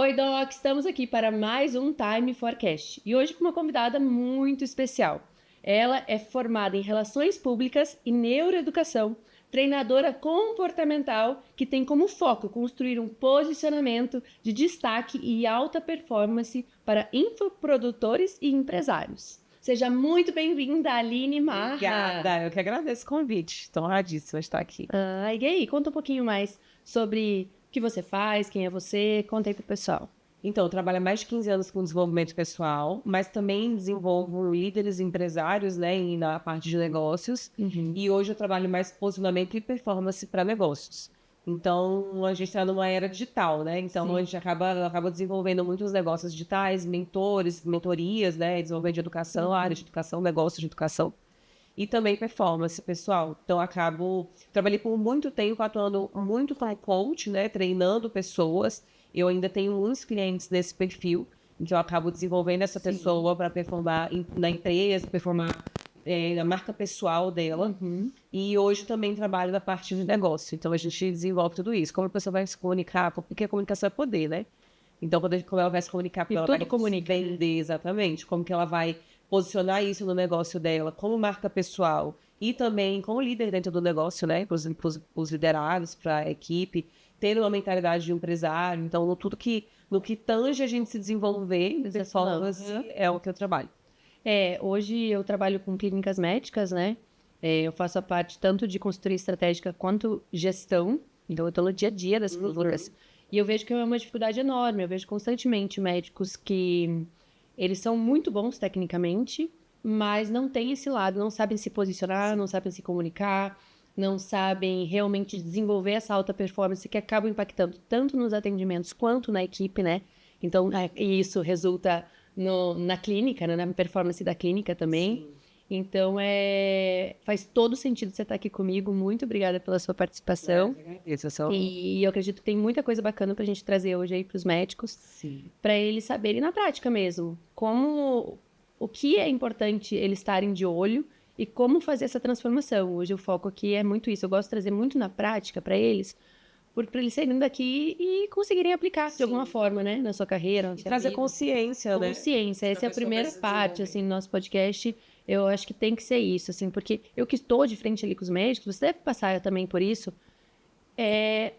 Oi, Doc, estamos aqui para mais um Time Forecast e hoje com uma convidada muito especial. Ela é formada em Relações Públicas e Neuroeducação, treinadora comportamental que tem como foco construir um posicionamento de destaque e alta performance para infoprodutores e empresários. Seja muito bem-vinda, Aline Marra. Obrigada, eu que agradeço o convite. Estou honradíssima de estar aqui. E aí, conta um pouquinho mais sobre o que você faz, quem é você, conta aí pro pessoal. Então, eu trabalho há mais de 15 anos com desenvolvimento pessoal, mas também desenvolvo líderes empresários, né, na parte de negócios. E hoje eu trabalho mais posicionamento e performance para negócios. Então, a gente está numa era digital, né? Então, Sim. a gente acaba desenvolvendo muitos negócios digitais, mentores, mentorias, né? Desenvolvimento de educação, área de educação, negócio de educação. E também performance, pessoal. Então, trabalhei por muito tempo atuando muito como coach, né? Treinando pessoas. Eu ainda tenho muitos clientes nesse perfil, então eu acabo desenvolvendo essa pessoa para performar na empresa, performar na marca pessoal dela. E hoje também trabalho na parte de negócio. Então, a gente desenvolve tudo isso. Como a pessoa vai se comunicar, porque a comunicação é poder, né? Então, como ela vai se comunicar, E ela tudo vai comunica. se vender exatamente, como que ela vai posicionar isso no negócio dela, como marca pessoal e também como líder dentro do negócio, né, para os liderados, para a equipe, ter uma mentalidade de empresário. Então, no que tange a gente se desenvolver, performance é o que eu trabalho. Hoje eu trabalho com clínicas médicas, né? Eu faço a parte tanto de consultoria estratégica quanto gestão. Então, eu estou no dia a dia das clínicas. E eu vejo que é uma dificuldade enorme. Eu vejo constantemente médicos que eles são muito bons tecnicamente, mas não têm esse lado, não sabem se posicionar, não sabem se comunicar, não sabem realmente desenvolver essa alta performance que acaba impactando tanto nos atendimentos quanto na equipe, né? Então, e isso resulta na clínica, né? Na performance da clínica também. Sim. Então, faz todo sentido você estar aqui comigo. Muito obrigada pela sua participação. E eu acredito que tem muita coisa bacana para a gente trazer hoje aí para os médicos, para eles saberem na prática mesmo o que é importante eles estarem de olho e como fazer essa transformação. Hoje o foco aqui é muito isso. Eu gosto de trazer muito na prática para eles, para eles saírem daqui e conseguirem aplicar de alguma forma, né, na sua carreira, na sua Trazer vida. consciência, né? Consciência, essa é a primeira parte, assim, do nosso podcast. Eu acho que tem que ser isso, assim, porque eu que estou de frente ali com os médicos, você deve passar também por isso.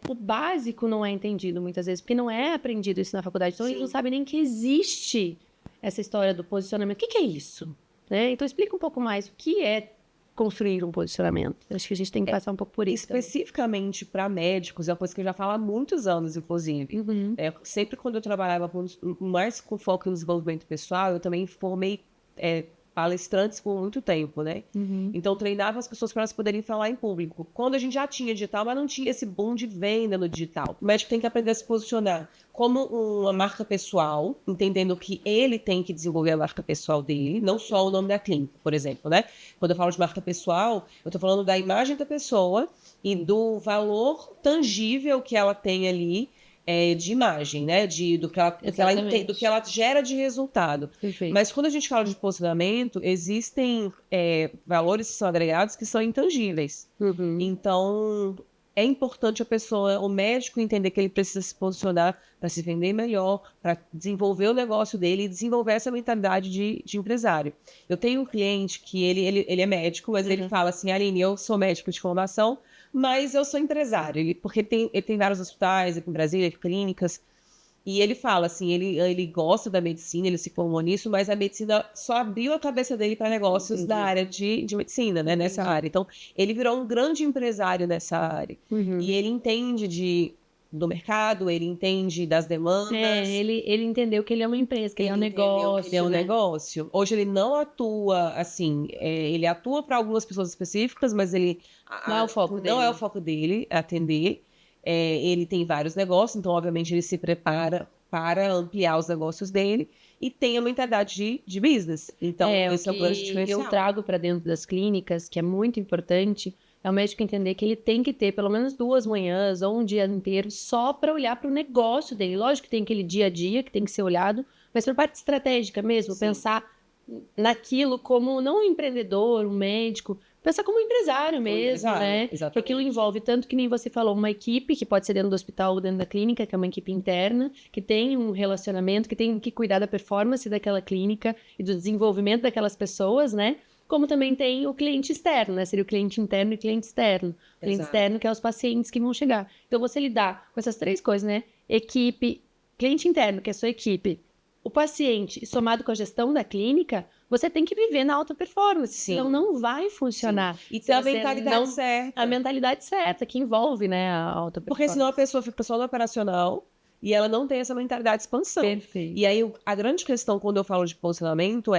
O básico não é entendido muitas vezes, porque não é aprendido isso na faculdade. Então, eles não sabem nem que existe essa história do posicionamento. O que é isso? Né? Então, explica um pouco mais o que é construir um posicionamento. Eu acho que a gente tem que passar um pouco por isso. Especificamente para médicos, é uma coisa que eu já falo há muitos anos, inclusive. Sempre quando eu trabalhava mais com foco no desenvolvimento pessoal, eu também formei palestrantes por muito tempo, né? Então, treinava as pessoas para elas poderem falar em público. Quando a gente já tinha digital, mas não tinha esse boom de venda no digital. O médico tem que aprender a se posicionar como uma marca pessoal, entendendo que ele tem que desenvolver a marca pessoal dele, não só o nome da clínica, por exemplo, né? Quando eu falo de marca pessoal, eu estou falando da imagem da pessoa e do valor tangível que ela tem ali, de imagem, né? Do que ela gera de resultado. Perfeito. Mas quando a gente fala de posicionamento, existem valores que são agregados que são intangíveis. Então, é importante o médico entender que ele precisa se posicionar para se vender melhor, para desenvolver o negócio dele e desenvolver essa mentalidade de empresário. Eu tenho um cliente que ele é médico, mas ele fala assim, Aline, eu sou médico de formação, mas eu sou empresário, porque ele tem vários hospitais aqui em Brasília, clínicas, e ele fala assim, ele gosta da medicina, ele se formou nisso, mas a medicina só abriu a cabeça dele para negócios da área de medicina, né, nessa área. Então, ele virou um grande empresário nessa área. E ele entende do mercado, ele entende das demandas. Ele entendeu que ele é uma empresa, que ele é um negócio. Ele é um negócio. Hoje ele não atua assim, ele atua para algumas pessoas específicas, mas ele Não é o foco dele. Não é o foco dele atender. Ele tem vários negócios, então obviamente ele se prepara para ampliar os negócios dele e tem a mentalidade de business. Então, esse é o grande diferencial. Eu trago para dentro das clínicas, que é muito importante, é o médico entender que ele tem que ter pelo menos 2 manhãs ou um dia inteiro só para olhar para o negócio dele. Lógico que tem aquele dia a dia que tem que ser olhado, mas para a parte estratégica mesmo, pensar naquilo como não um empreendedor, um médico, Pensar como empresário mesmo, né? Exatamente. Que aquilo envolve tanto que nem você falou, uma equipe que pode ser dentro do hospital ou dentro da clínica, que é uma equipe interna, que tem um relacionamento, que tem que cuidar da performance daquela clínica e do desenvolvimento daquelas pessoas, né? Como também tem o cliente externo, né? Seria o cliente interno e o cliente externo. O cliente externo que é os pacientes que vão chegar. Então, você lidar com essas três coisas, né? Equipe, cliente interno, que é a sua equipe, o paciente, somado com a gestão da clínica, você tem que viver na alta performance, senão não vai funcionar. Sim. E ter a mentalidade certa. A mentalidade certa, que envolve, né, a alta performance. Porque senão a pessoa fica só no operacional e ela não tem essa mentalidade de expansão. Perfeito. E aí, a grande questão quando eu falo de posicionamento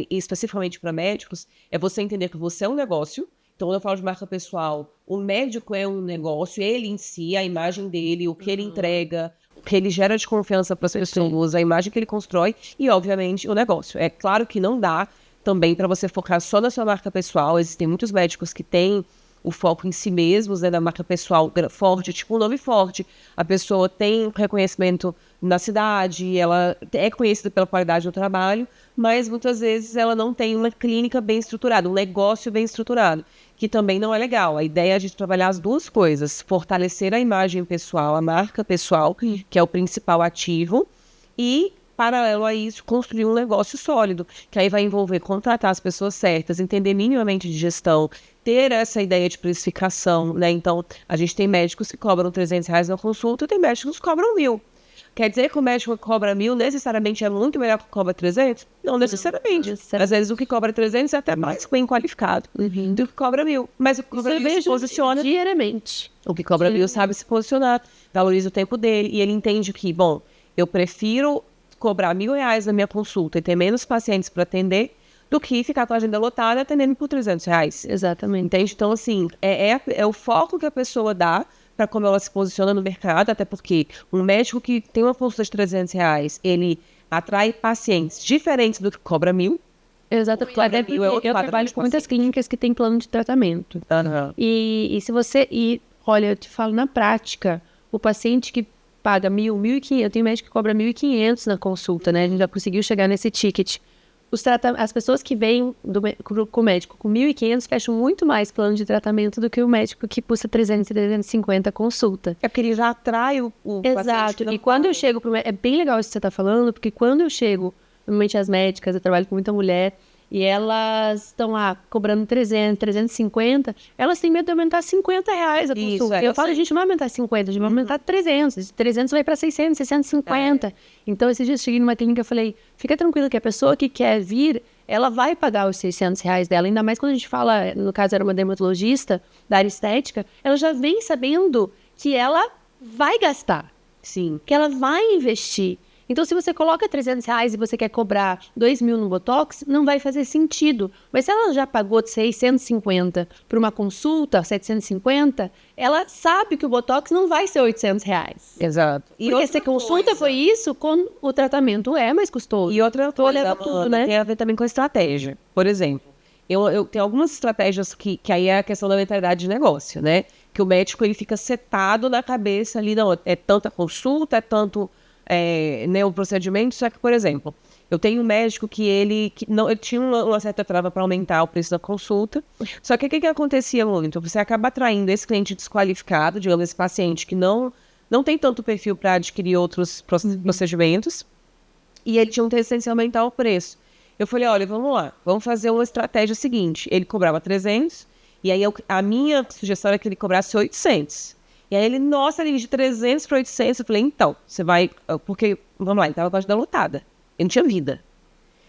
especificamente para médicos, é você entender que você é um negócio. Então, quando eu falo de marca pessoal, o médico é um negócio, ele em si, a imagem dele, o que ele entrega, o que ele gera de confiança para as pessoas, a imagem que ele constrói e, obviamente, o negócio. É claro que não dá também para você focar só na sua marca pessoal. Existem muitos médicos que têm o foco em si mesmos, né, na marca pessoal forte, tipo um nome forte. A pessoa tem reconhecimento na cidade, ela é conhecida pela qualidade do trabalho, mas muitas vezes ela não tem uma clínica bem estruturada, um negócio bem estruturado, que também não é legal. A ideia é de trabalhar as duas coisas, fortalecer a imagem pessoal, a marca pessoal, que é o principal ativo, e, paralelo a isso, construir um negócio sólido, que aí vai envolver contratar as pessoas certas, entender minimamente de gestão, ter essa ideia de precificação, né? Então, a gente tem médicos que cobram R$300 na consulta e tem médicos que cobram 1.000. Quer dizer que o médico que cobra 1.000 necessariamente é muito melhor que cobra 300? Não necessariamente. Às vezes o que cobra 300 é até mais bem qualificado do que cobra 1.000. Mas o que cobra 1.000 se posiciona diariamente. O que cobra 1.000 sabe se posicionar, valoriza o tempo dele e ele entende que, bom, eu prefiro cobrar R$1.000 na minha consulta e ter menos pacientes para atender do que ficar com a agenda lotada atendendo por R$300. Exatamente. Entende? Então, assim, é o foco que a pessoa dá para como ela se posiciona no mercado, até porque um médico que tem uma consulta de R$300, ele atrai pacientes diferentes do que cobra 1.000. Exatamente. Eu trabalho com muitas clínicas que têm plano de tratamento. Uhum. E se você... olha, eu te falo na prática, o paciente que paga 1.000, 1.500, eu tenho médico que cobra 1.500 na consulta, né? A gente já conseguiu chegar nesse ticket. As pessoas que vêm com o médico com 1.500 fecham muito mais plano de tratamento do que o médico que custa 300 e 350 a consulta. É porque ele já atrai o paciente. Exato. E quando eu chego pro médico, é bem legal isso que você está falando, porque quando eu chego, normalmente as médicas, eu trabalho com muita mulher, e elas estão lá cobrando 300, 350, elas têm medo de aumentar R$50 a consulta. Eu falo, a gente não vai aumentar 50, a gente vai aumentar 300. 300 vai para 600, 650. Então, esses dias eu cheguei numa clínica e falei, fica tranquilo que a pessoa que quer vir, ela vai pagar os R$600 dela. Ainda mais quando a gente fala, no caso era uma dermatologista da área estética, ela já vem sabendo que ela vai gastar. Sim. Que ela vai investir. Então, se você coloca R$300 e você quer cobrar 2.000 no Botox, não vai fazer sentido. Mas se ela já pagou 650 por uma consulta, 750, ela sabe que o Botox não vai ser R$800. Exato. Porque se a consulta foi isso, o tratamento é mais custoso. E outra coisa, tudo, né? Tem a ver também com a estratégia. Por exemplo, eu tenho algumas estratégias que aí é a questão da mentalidade de negócio, né? Que o médico ele fica setado na cabeça ali, não, é tanta consulta, é tanto... né, o procedimento, só que, por exemplo, eu tenho um médico que ele tinha uma certa trava para aumentar o preço da consulta, só que o que acontecia muito? Você acaba atraindo esse cliente desqualificado, digamos, esse paciente que não tem tanto perfil para adquirir outros procedimentos, e ele tinha um tendência a aumentar o preço. Eu falei, olha, vamos lá, vamos fazer uma estratégia seguinte, ele cobrava 300, e aí a minha sugestão era que ele cobrasse 800. E aí ele, nossa, ele de 300 para 800. Eu falei, então, você vai... Porque, vamos lá, ele estava com a agenda lotada. Ele não tinha vida.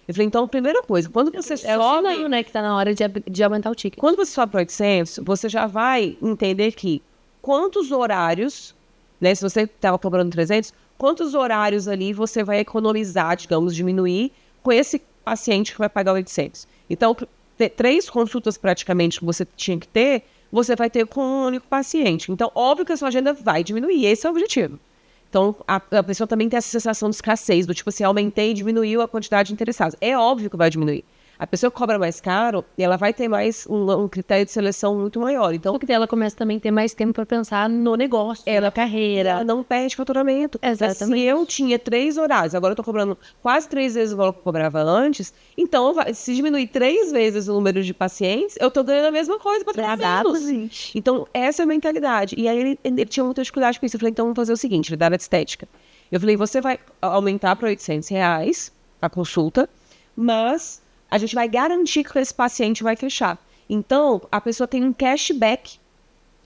Eu falei, então, primeira coisa, quando você sobe... É o né, que tá na hora de aumentar o ticket. Quando você sobe para 800, você já vai entender que quantos horários, né, se você estava cobrando 300, quantos horários ali você vai economizar, digamos, diminuir com esse paciente que vai pagar 800. Então, 3 consultas praticamente que você tinha que ter, você vai ter com um único paciente. Então, óbvio que a sua agenda vai diminuir, esse é o objetivo. Então, a pessoa também tem essa sensação de escassez, do tipo assim, aumentei e diminuiu a quantidade de interessados. É óbvio que vai diminuir. A pessoa que cobra mais caro, ela vai ter mais um critério de seleção muito maior. Então, porque ela começa também a ter mais tempo para pensar no negócio, na carreira. Ela não perde faturamento. Exatamente. Se eu tinha 3 horários, agora eu tô cobrando quase 3 vezes o valor que eu cobrava antes, então se diminuir 3 vezes o número de pacientes, eu tô ganhando a mesma coisa para 3 anos. Então, essa é a mentalidade. E aí ele tinha muita dificuldade com isso. Eu falei, então vamos fazer o seguinte, ele dá área de estética. Eu falei, você vai aumentar para R$800 a consulta, mas a gente vai garantir que esse paciente vai fechar. Então, a pessoa tem um cashback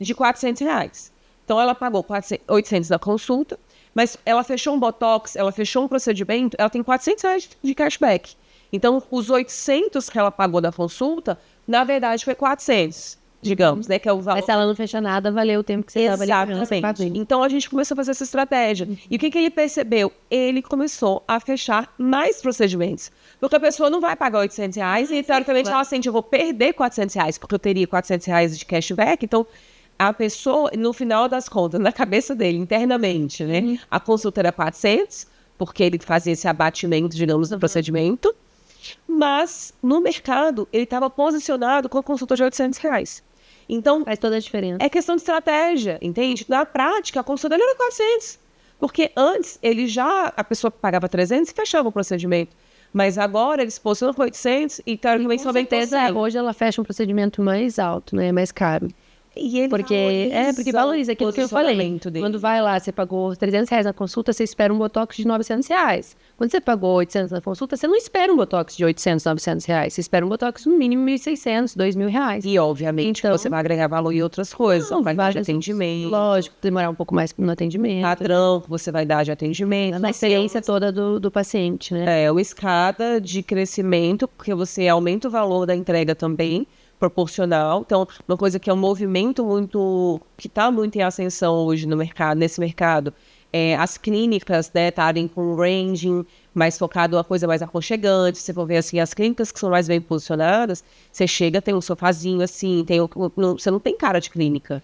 de R$400. Então, ela pagou 800 da consulta, mas ela fechou um botox, ela fechou um procedimento, ela tem R$400 de cashback. Então, os 800 que ela pagou da consulta, na verdade, foi 400. Digamos, né, que é o valor. Mas se ela não fecha nada, valeu o tempo que você estava ali. Exatamente. Então, a gente começou a fazer essa estratégia. E o que ele percebeu? Ele começou a fechar mais procedimentos. Porque a pessoa não vai pagar R$800 e, teoricamente, ela sente, eu vou perder R$400, porque eu teria R$400 de cashback. Então, a pessoa, no final das contas, na cabeça dele, internamente, né, a consulta era 400, porque ele fazia esse abatimento, digamos, no procedimento. Mas, no mercado, ele estava posicionado com a consulta de R$800. Então, faz toda a diferença. É questão de estratégia, entende? Na prática, a consulta dele era 400. Porque antes, a pessoa pagava 300 e fechava o procedimento. Mas agora, eles posicionam com 800 e teoricamente com certeza, hoje ela fecha um procedimento mais alto, né? Mais caro. E ele porque valoriza aquilo que eu falei. Dele. Quando vai lá, você pagou R$300 na consulta, você espera um botox de R$900. Quando você pagou 800 na consulta, você não espera um botox de 800, R$900. Você espera um botox no mínimo R$1.600, R$2.000. E, obviamente, então, você vai agregar valor em outras coisas. Vai dar de atendimento. Lógico, demorar um pouco mais no atendimento. Padrão que você vai dar de atendimento. Na experiência toda do paciente, né? É uma escada de crescimento, porque você aumenta o valor da entrega também, proporcional. Então, uma coisa que é um movimento muito, que está muito em ascensão hoje no mercado, nesse mercado, as clínicas, né, estarem com ranging mais focado, uma coisa mais aconchegante. Você for ver, assim, as clínicas que são mais bem posicionadas, você chega, tem um sofazinho, assim, você não tem cara de clínica.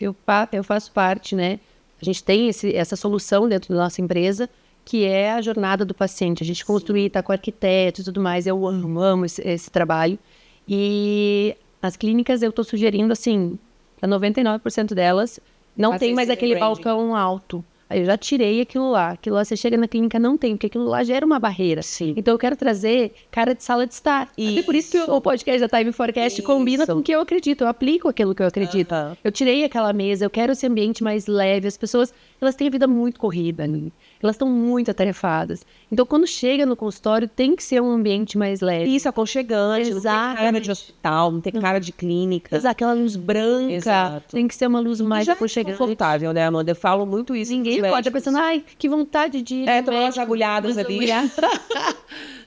Eu faço parte, né, a gente tem essa solução dentro da nossa empresa, que é a jornada do paciente. A gente construir, tá com arquitetos e tudo mais. Eu amo esse trabalho. E as clínicas, eu estou sugerindo, assim, para 99% delas, não tem mais aquele balcão alto. Aí eu já tirei aquilo lá. Aquilo lá, você chega na clínica, não tem, porque aquilo lá gera uma barreira. Sim. Então, eu quero trazer cara de sala de estar. E por isso que o podcast da Time Forecast combina com o que eu acredito. Eu aplico aquilo que eu acredito. Eu tirei aquela mesa, eu quero esse ambiente mais leve. As pessoas, elas têm a vida muito corrida, né? Elas estão muito atarefadas. Então, quando chega no consultório, tem que ser um ambiente mais leve. Isso, aconchegante. Exato. Não tem cara de hospital, não tem cara de clínica. Exato, aquela luz branca. Exato. Tem que ser uma luz mais aconchegante. Confortável, né, Amanda? Eu falo muito isso. Ninguém pode estar pensando, ai, que vontade de ir. Tomar umas agulhadas ali.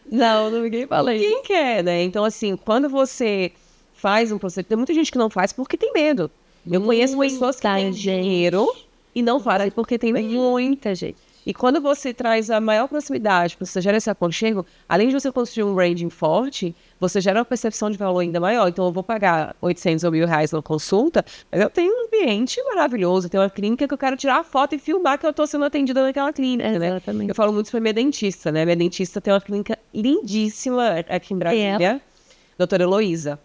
Não, ninguém fala isso. Quem quer, né? Então, assim, quando você faz um procedimento, tem muita gente que não faz porque tem medo. Eu conheço pessoas que têm dinheiro e não fazem porque tem medo. Muita gente. E quando você traz a maior proximidade, você gera esse aconchego, além de você construir um branding forte, você gera uma percepção de valor ainda maior. Então, eu vou pagar 800 ou R$1.000 na consulta, mas eu tenho um ambiente maravilhoso, eu tenho uma clínica que eu quero tirar a foto e filmar que eu estou sendo atendida naquela clínica, Exatamente. né? Eu falo muito sobre minha dentista, né? Minha dentista tem uma clínica lindíssima aqui em Brasília. Doutora Heloísa.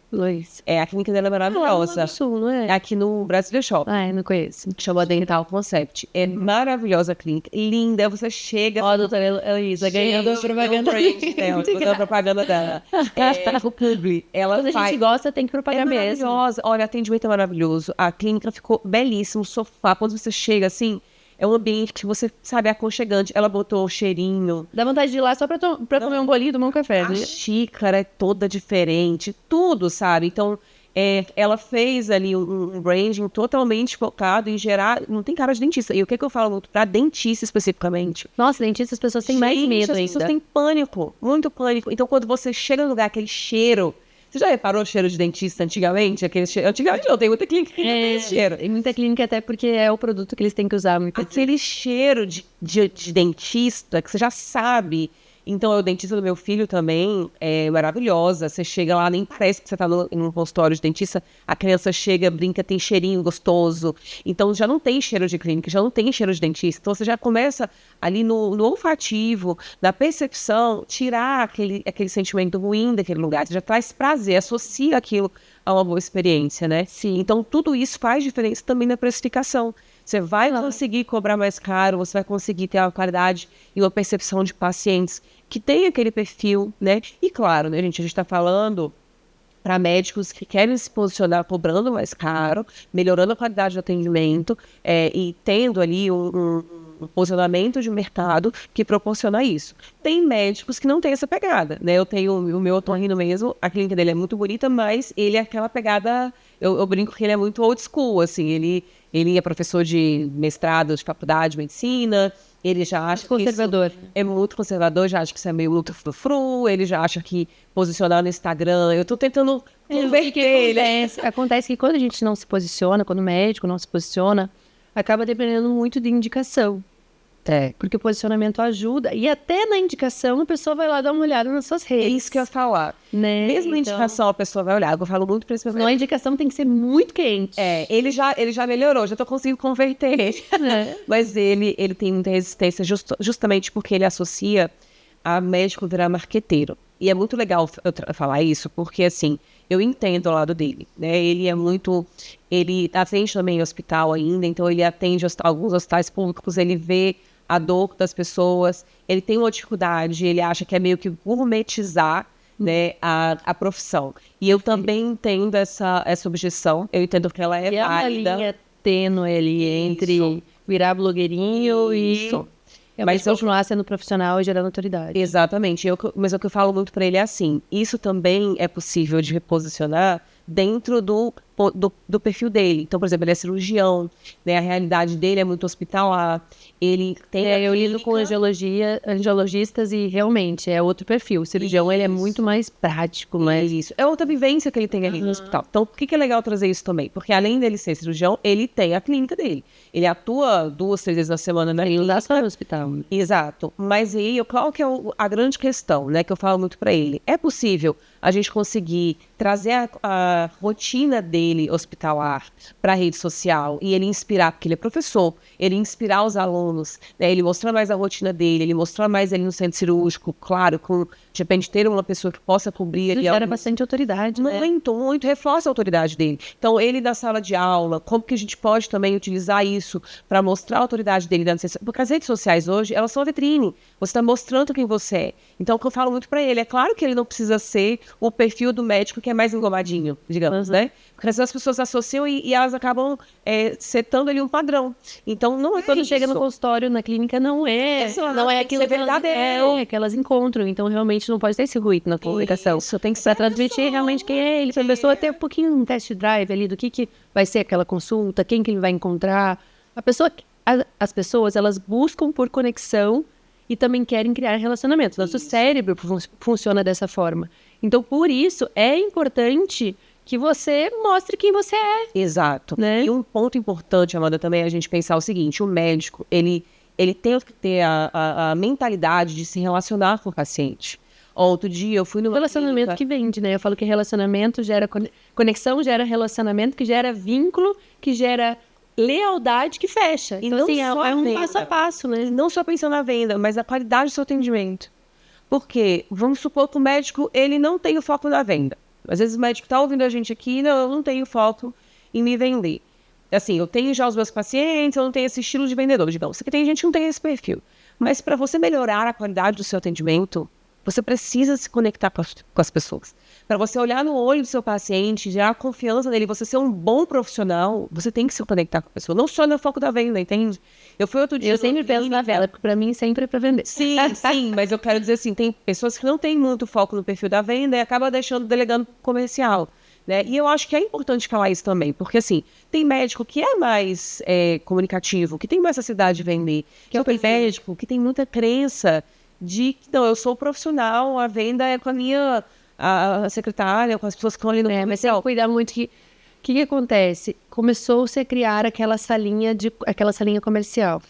A clínica dela é maravilhosa. No Sul, não é? É aqui no Brasília Shopping. Não conheço. Chama Dental Concept. É maravilhosa a clínica. Linda. Você chega... Ó, doutora Heloísa, ganhando a propaganda dela. A propaganda dela. O publi. Quando a gente gosta, tem que propagar mesmo. Maravilhosa. Olha, o atendimento é maravilhoso. A clínica ficou belíssima. O sofá, quando você chega assim... É um ambiente que você, sabe, é aconchegante. Ela botou o cheirinho. Dá vontade de ir lá só pra comer um bolinho e tomar um café. A xícara é toda diferente. Tudo, sabe? Então, ela fez ali um branding totalmente focado em gerar... Não tem cara de dentista. E o que eu falo muito? Pra dentista, especificamente. Nossa, dentista, as pessoas têm mais medo ainda. As pessoas têm pânico. Muito pânico. Então, quando você chega no lugar, aquele cheiro... Você já reparou o cheiro de dentista antigamente? Aquele cheiro... Antigamente não, tem muita clínica que não tem esse cheiro. Tem muita clínica até porque é o produto que eles têm que usar. Aquele cheiro de dentista que você já sabe. Então, o dentista do meu filho também é maravilhosa. Você chega lá, nem parece que você tá em um consultório de dentista. A criança chega, brinca, tem cheirinho gostoso. Então, já não tem cheiro de clínica, já não tem cheiro de dentista. Então, você já começa ali no olfativo, na percepção, tirar aquele sentimento ruim daquele lugar. Você já traz prazer, associa aquilo a uma boa experiência, né? Sim. Então, tudo isso faz diferença também na precificação. Você vai conseguir cobrar mais caro, você vai conseguir ter uma qualidade e uma percepção de pacientes que tem aquele perfil, né? E claro, né, a gente está falando para médicos que querem se posicionar cobrando mais caro, melhorando a qualidade do atendimento e tendo ali um posicionamento de mercado que proporciona isso. Tem médicos que não têm essa pegada, né? Eu tenho o meu otorrino mesmo, a clínica dele é muito bonita, mas ele é aquela pegada, eu brinco que ele é muito old school, assim, ele é professor de mestrado, de faculdade de medicina, ele já acha conservador. Que isso é muito conservador, já acha que isso é meio muito frufru, ele já acha que posicionar no Instagram, eu tô tentando converter ele. Acontece que quando a gente não se posiciona, quando o médico não se posiciona, acaba dependendo muito de indicação. Porque o posicionamento ajuda, e até na indicação a pessoa vai lá dar uma olhada nas suas redes. É isso que eu ia falar. Né? Mesmo na indicação a pessoa vai olhar, eu falo muito pra esse Não, a indicação tem que ser muito quente. Ele já melhorou, já tô conseguindo converter ele. Mas ele tem muita resistência justamente porque ele associa a médico virar marqueteiro. E é muito legal eu falar isso, porque assim, eu entendo o lado dele, né? Ele atende também em hospital ainda, então ele atende alguns hospitais públicos, ele vê a dor das pessoas, ele tem uma dificuldade, ele acha que é meio que gourmetizar, né, a profissão. E eu também entendo essa objeção, eu entendo que ela é válida. É uma linha tênue ali entre virar blogueirinho e mas continuar sendo profissional e gerando autoridade. Exatamente, mas o que eu falo muito para ele é assim, isso também é possível de reposicionar dentro do perfil dele. Então, por exemplo, ele é cirurgião, né? A realidade dele é muito hospitalar, ele tem... eu lido com angiologistas e realmente é outro perfil. O cirurgião, ele é muito mais prático, mas... Isso, é outra vivência que ele tem ali no hospital. Então, por que é legal trazer isso também? Porque além dele ser cirurgião, ele tem a clínica dele. Ele atua 2, 3 vezes na semana na clínica. Ele não dá só no hospital. Exato. Mas aí, qual que é a grande questão, né? Que eu falo muito para ele. É possível a gente conseguir trazer a rotina dele hospitalar para a rede social e ele inspirar, porque ele é professor, ele inspirar os alunos, né? Ele mostrar mais a rotina dele, ele mostrar mais ele no centro cirúrgico, claro, de repente ter uma pessoa que possa cobrir ali. Gera bastante autoridade, né? Muito, reforça a autoridade dele. Então, ele da sala de aula, como que a gente pode também utilizar isso para mostrar a autoridade dele dentro da... Porque as redes sociais hoje, elas são a vitrine. Você está mostrando quem você é. Então, o que eu falo muito para ele, é claro que ele não precisa ser o perfil do médico que é mais engomadinho, digamos, né? Porque às vezes as pessoas associam e elas acabam setando ali um padrão. Então, não é quando isso. chega no consultório, na clínica, não é aquilo que elas encontram. Então, realmente, não pode ter esse ruído na comunicação. Isso, tem que ser pra transmitir realmente quem é ele. Pra pessoa ter um pouquinho um test drive ali do que vai ser aquela consulta, quem que ele vai encontrar. As pessoas, elas buscam por conexão e também querem criar relacionamentos. Nosso cérebro funciona dessa forma. Então, por isso, é importante que você mostre quem você é. Exato. Né? E um ponto importante, Amanda, também é a gente pensar o seguinte, o médico, ele tem que ter a mentalidade de se relacionar com o paciente. Outro dia eu fui no relacionamento que vende, né? Eu falo que relacionamento gera conexão, gera relacionamento, que gera vínculo, que gera lealdade, que fecha. E então, não assim, só é um venda. passo a passo, né? Não só pensando na venda, mas a qualidade do seu atendimento. Porque, vamos supor que o médico, ele não tem o foco na venda. Às vezes o médico está ouvindo a gente aqui, não, eu não tenho foco em me vender. Assim, eu tenho já os meus pacientes, eu não tenho esse estilo de vendedor, digamos. Porque tem gente que não tem esse perfil. Mas para você melhorar a qualidade do seu atendimento, você precisa se conectar com as pessoas. Para você olhar no olho do seu paciente, gerar confiança nele, você ser um bom profissional, você tem que se conectar com a pessoa. Não só no foco da venda, entende? Eu fui outro dia... Eu sempre penso na venda, porque para mim sempre é para vender. Sim, mas eu quero dizer assim, tem pessoas que não têm muito foco no perfil da venda e acabam delegando comercial. Né? E eu acho que é importante falar isso também, porque assim, tem médico que é mais comunicativo, que tem mais facilidade de vender, que é o médico que tem muita crença de que, não, eu sou profissional, a venda é com a minha a secretária, com as pessoas que estão ali no comercial. Mas tem que cuidar muito que acontece? Começou-se a criar aquela salinha comercial.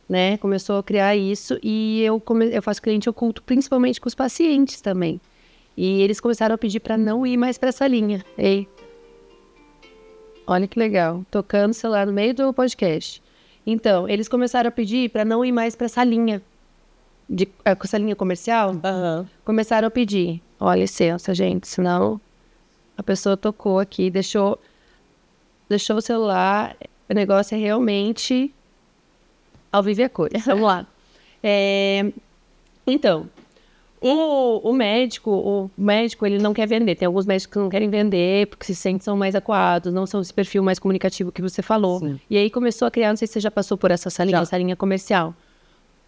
né? Começou a criar isso e eu faço cliente oculto principalmente com os pacientes também. E eles começaram a pedir para não ir mais para essa linha. Ei, olha que legal, tocando o celular no meio do podcast. Então, eles começaram a pedir para não ir mais para essa linha, com essa linha comercial. Começaram a pedir, olha, licença, gente, senão a pessoa tocou aqui, deixou o celular, o negócio é realmente ao vivo e a cores. Vamos lá. Então, o médico, ele não quer vender. Tem alguns médicos que não querem vender porque se sentem são mais acuados, não são esse perfil mais comunicativo que você falou. Sim. E aí começou a criar, não sei se você já passou por essa linha comercial.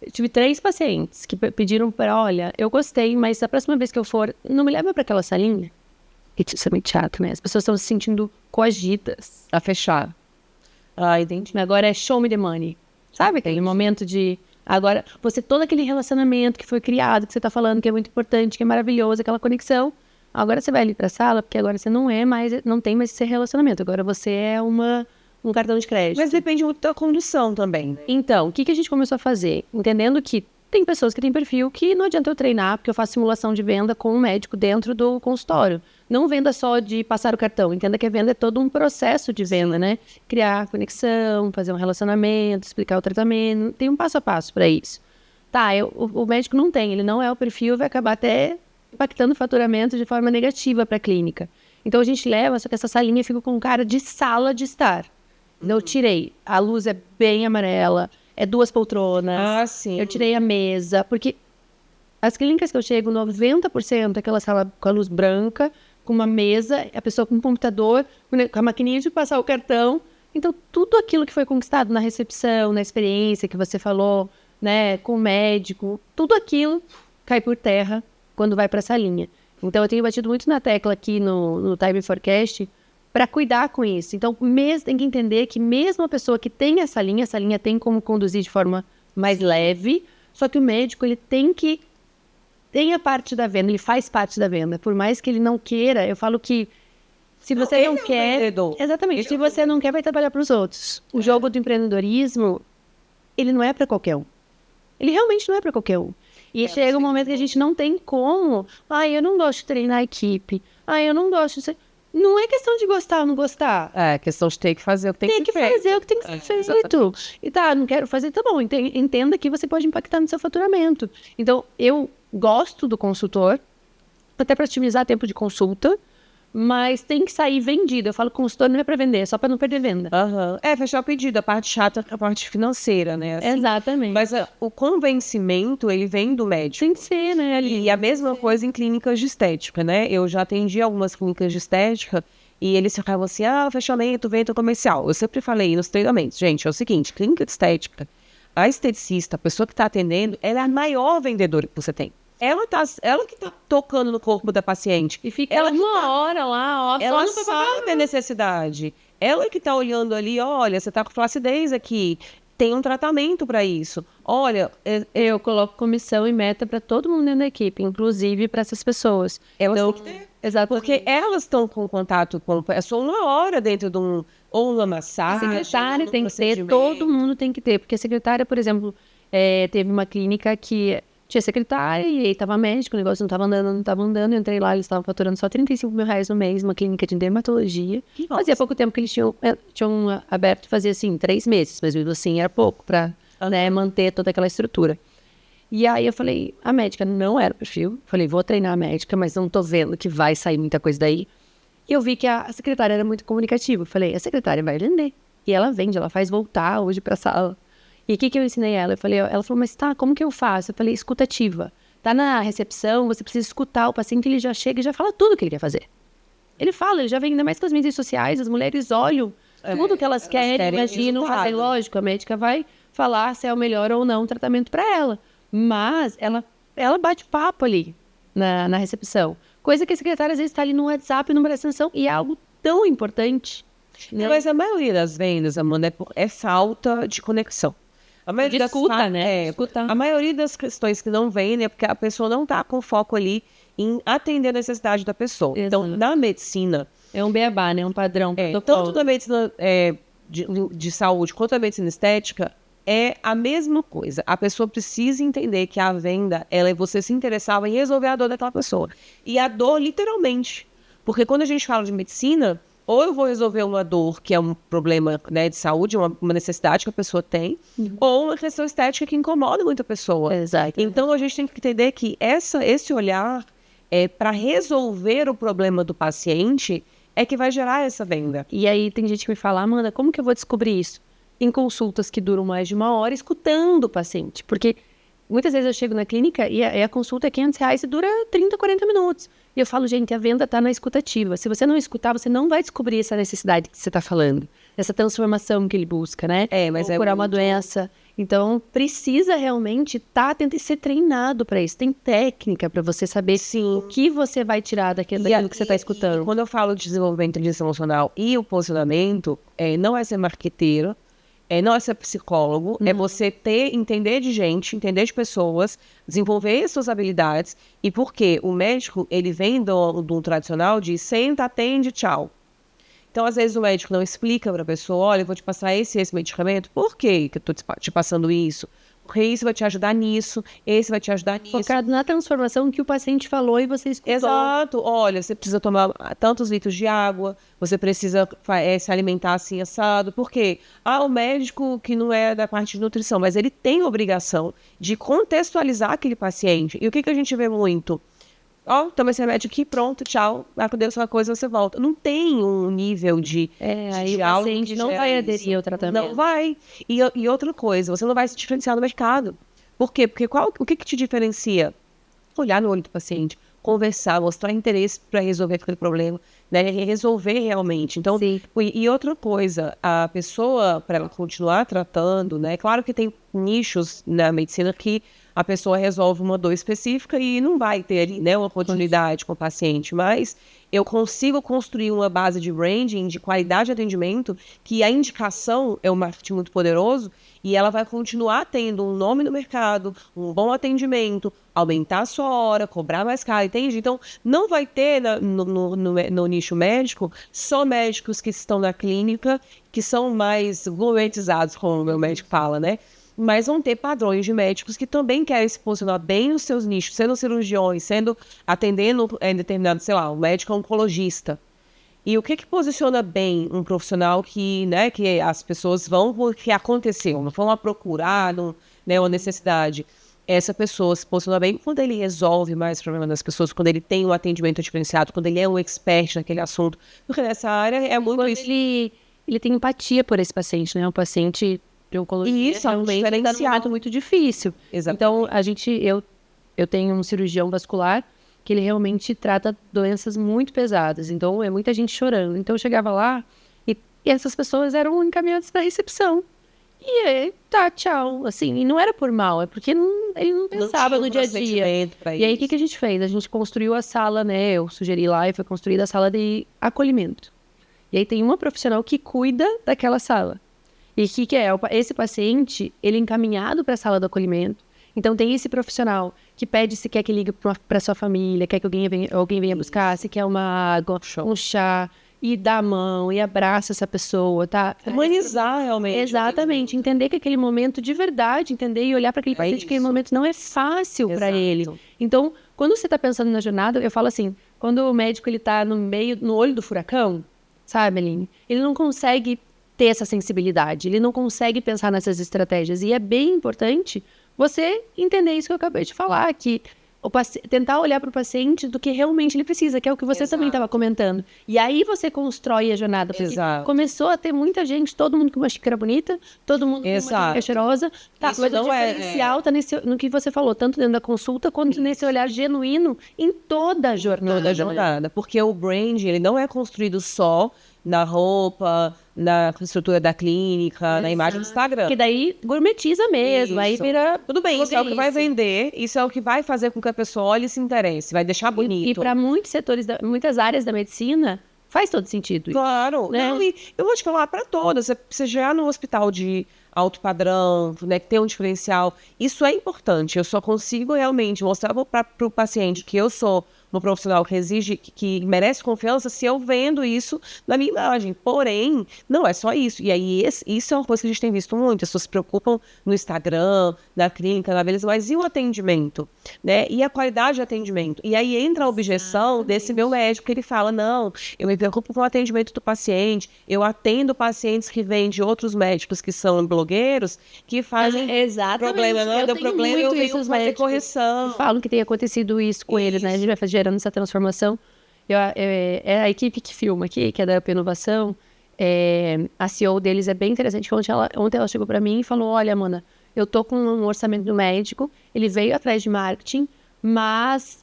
Eu tive 3 pacientes que pediram para, olha, eu gostei, mas a próxima vez que eu for, não me leva para aquela salinha. Isso é muito chato, né? As pessoas estão se sentindo coagidas a fechar. Entendi. Agora é show me the money. Sabe aquele momento de... Agora, todo aquele relacionamento que foi criado, que você tá falando que é muito importante, que é maravilhoso, aquela conexão. Agora você vai ali pra sala, porque agora você não tem mais esse relacionamento. Agora você é um cartão de crédito. Mas depende muito da condução também. Então, o que a gente começou a fazer? Entendendo que tem pessoas que têm perfil que não adianta eu treinar, porque eu faço simulação de venda com um médico dentro do consultório. Não venda só de passar o cartão. Entenda que a venda é todo um processo de venda, né? Criar conexão, fazer um relacionamento, explicar o tratamento. Tem um passo a passo para isso. Tá, o médico não tem, ele não é o perfil, vai acabar até impactando o faturamento de forma negativa para a clínica. Então a gente leva, só que essa salinha fica com cara de sala de estar. Então, eu tirei. A luz é bem amarela, é 2 poltronas. Sim. Eu tirei a mesa, porque as clínicas que eu chego, 90% é aquela sala com a luz branca, com uma mesa, a pessoa com um computador, com a maquininha de passar o cartão. Então, tudo aquilo que foi conquistado na recepção, na experiência que você falou, né, com o médico, tudo aquilo cai por terra quando vai para essa linha. Então, eu tenho batido muito na tecla aqui no Time Forecast para cuidar com isso. Então, tem que entender que mesmo a pessoa que tem essa linha tem como conduzir de forma mais leve, só que o médico, ele tem a parte da venda, ele faz parte da venda. Por mais que ele não queira, eu falo que se você não quer... Exatamente, se você não quer, vai trabalhar para os outros. O jogo do empreendedorismo, ele não é para qualquer um. Ele realmente não é para qualquer um. E chega um momento que a gente não tem como. Eu não gosto de treinar a equipe. Eu não gosto de... Não é questão de gostar ou não gostar. É questão de ter que fazer o que tem que fazer o que tem que ser feito. E não quero fazer, tá bom. Entenda que você pode impactar no seu faturamento. Então, eu gosto do consultor, até para otimizar tempo de consulta, mas tem que sair vendido. Eu falo que consultor não é para vender, é só para não perder venda. Fechar o pedido. A parte chata é a parte financeira, né? Assim. Exatamente. Mas o convencimento, ele vem do médico. Tem que ser, né? E a mesma coisa em clínicas de estética, né? Eu já atendi algumas clínicas de estética e eles ficavam assim, fechamento, venda comercial. Eu sempre falei nos treinamentos, gente, é o seguinte, clínica de estética, a esteticista, a pessoa que está atendendo, ela é a maior vendedora que você tem. Ela que tá tocando no corpo da paciente. E fica uma hora lá, ela sabe a necessidade. Ela que tá olhando ali, olha, você tá com flacidez aqui, tem um tratamento para isso. Olha, eu coloco comissão e meta para todo mundo dentro da equipe, inclusive para essas pessoas. Então, exatamente. Porque elas estão com contato com a pessoa uma hora dentro de ou uma massagem. A secretária tem que ter, todo mundo tem que ter. Porque a secretária, por exemplo, teve uma clínica que tinha secretária e aí tava médico, o negócio não tava andando. Eu entrei lá, eles estavam faturando só R$35 mil no mês, uma clínica de dermatologia. Fazia pouco tempo que eles tinham aberto, fazia assim, 3 meses, mas mesmo assim era pouco pra manter toda aquela estrutura. E aí eu falei, a médica não era o perfil. Falei, vou treinar a médica, mas não tô vendo que vai sair muita coisa daí. E eu vi que a secretária era muito comunicativa. Falei, a secretária vai vender. E ela vende, ela faz voltar hoje pra sala. E o que eu ensinei ela? Ela falou, mas como que eu faço? Eu falei, escutativa. Tá na recepção, você precisa escutar o paciente, ele já chega e já fala tudo o que ele quer fazer. Ele já vem, ainda mais com as mídias sociais, as mulheres olham tudo que elas querem, imaginam, fazer. Lógico, a médica vai falar se é o melhor ou não o tratamento para ela. Mas ela bate papo ali na recepção. Coisa que a secretária às vezes está ali no WhatsApp, não presta atenção, e é algo tão importante. Né? Mas a maioria das vendas, Amanda, é falta de conexão. A maioria escuta, né? Escuta. A maioria das questões que não vendem é porque a pessoa não está com foco ali em atender a necessidade da pessoa. Exato. Então, na medicina... É um beabá, né? Um padrão. Tanto na medicina de saúde quanto na medicina estética, é a mesma coisa. A pessoa precisa entender que a venda, ela é você se interessar em resolver a dor daquela pessoa. E a dor, literalmente. Porque quando a gente fala de medicina, ou eu vou resolver uma dor, que é um problema, né, de saúde, uma necessidade que a pessoa tem, ou uma questão estética que incomoda muito a pessoa. Exato. Então, a gente tem que entender que esse olhar para resolver o problema do paciente é que vai gerar essa venda. E aí tem gente que me fala, Amanda, como que eu vou descobrir isso? Em consultas que duram mais de 1 hora, escutando o paciente. Porque muitas vezes eu chego na clínica e a consulta é R$500 e dura 30, 40 minutos. E eu falo, gente, a venda está na escutativa. Se você não escutar, você não vai descobrir essa necessidade que você está falando. Essa transformação que ele busca, né? Mas ou curar uma doença. Então, precisa realmente estar atento e ser treinado para isso. Tem técnica para você saber o que você vai tirar daquilo que você está escutando. Quando eu falo de desenvolvimento de inteligência emocional e o posicionamento, não é ser marqueteiro, não é ser psicólogo, é você entender de gente, entender de pessoas, desenvolver suas habilidades. E por quê? O médico, ele vem do tradicional de senta, atende, tchau. Então, às vezes, o médico não explica para a pessoa, olha, eu vou te passar esse medicamento. Por quê que eu estou te passando isso? Porque isso vai te ajudar nisso, esse vai te ajudar nisso. Focado na transformação que o paciente falou e você escutou. Exato. Olha, você precisa tomar tantos litros de água, você precisa se alimentar assim, assado. Por quê? O médico que não é da parte de nutrição, mas ele tem obrigação de contextualizar aquele paciente. E o que a gente vê muito? Toma esse remédio aqui, pronto, tchau. Acontece uma coisa, você volta. Não tem um nível de aí diálogo. O paciente não vai aderir ao tratamento. Não vai. E outra coisa, você não vai se diferenciar no mercado. Por quê? Porque o que te diferencia? Olhar no olho do paciente, conversar, mostrar interesse para resolver aquele problema, né? Resolver realmente. Então, e outra coisa, a pessoa, para ela continuar tratando, né? Claro que tem nichos na medicina que a pessoa resolve uma dor específica e não vai ter ali, né, uma continuidade com o paciente, mas eu consigo construir uma base de branding, de qualidade de atendimento, que a indicação é um marketing muito poderoso e ela vai continuar tendo um nome no mercado, um bom atendimento, aumentar a sua hora, cobrar mais caro, entende? Então, não vai ter no nicho médico só médicos que estão na clínica, que são mais gourmetizados, como o meu médico fala, né? Mas vão ter padrões de médicos que também querem se posicionar bem nos seus nichos, sendo cirurgiões, atendendo determinado, sei lá, um médico oncologista. E o que posiciona bem um profissional que, né, que as pessoas vão porque aconteceu, não vão lá procurar, né, uma necessidade. Essa pessoa se posiciona bem quando ele resolve mais problemas das pessoas, quando ele tem um atendimento diferenciado, quando ele é um expert naquele assunto. Porque nessa área é muito quando isso. Ele tem empatia por esse paciente, né? O paciente de oncologia isso, realmente está num momento muito difícil. Exatamente. Então, eu tenho um cirurgião vascular que ele realmente trata doenças muito pesadas. Então, é muita gente chorando. Então, eu chegava lá e essas pessoas eram encaminhadas para a recepção. E aí, tchau. Assim, e não era por mal, é porque ele não pensava no dia a dia. E aí, o que a gente fez? A gente construiu a sala, né? Eu sugeri lá e foi construída a sala de acolhimento. E aí tem uma profissional que cuida daquela sala. E o que é? Esse paciente, ele é encaminhado para a sala do acolhimento. Então, tem esse profissional que pede se quer que ligue para sua família, quer que alguém venha buscar, se quer uma água, um chá, e dá a mão, e abraça essa pessoa, tá? Humanizar realmente. Exatamente. Entender que aquele momento de verdade, entender e olhar para aquele paciente, que aquele momento não é fácil para ele. Então, quando você está pensando na jornada, eu falo assim, quando o médico está no olho do furacão, sabe, Aline? Ele não consegue ter essa sensibilidade, ele não consegue pensar nessas estratégias. E é bem importante você entender isso que eu acabei de falar, que tentar olhar para o paciente do que realmente ele precisa, que é o que você também estava comentando. E aí você constrói a jornada. Porque começou a ter muita gente, todo mundo com uma xícara bonita, todo mundo com uma xícara cheirosa. Tá, mas o diferencial tá no que você falou, tanto dentro da consulta, quanto nesse olhar genuíno em toda a jornada. Porque o brand, ele não é construído só na roupa, na estrutura da clínica, na imagem do Instagram. Que daí gourmetiza mesmo, aí vira... Tudo bem, isso é o que vai vender, isso é o que vai fazer com que a pessoa olhe e se interesse, vai deixar bonito. E para muitos setores, muitas áreas da medicina, faz todo sentido. Claro. Né? Não, e eu vou te falar para todas, você já no hospital de alto padrão, né, que tem um diferencial. Isso é importante. Eu só consigo realmente mostrar para o paciente que eu sou uma profissional que exige, que merece confiança, se eu vendo isso na minha imagem. Porém, não é só isso. E aí, isso é uma coisa que a gente tem visto muito. As pessoas se preocupam no Instagram, na clínica, na beleza, mas e o atendimento? Né? E a qualidade de atendimento? E aí entra a objeção desse meu médico, que ele fala, não, eu me preocupo com o atendimento do paciente, eu atendo pacientes que vêm de outros médicos que são blogueiros, que fazem problema, não deu problema, eu venho fazer correção. Falam que tem acontecido isso com eles, né? A gente vai gerando essa transformação. É a equipe que filma aqui, que é da Up Inovação, a CEO deles é bem interessante. Ontem ela chegou para mim e falou, olha, Amanda, eu tô com um orçamento do médico, ele veio atrás de marketing, mas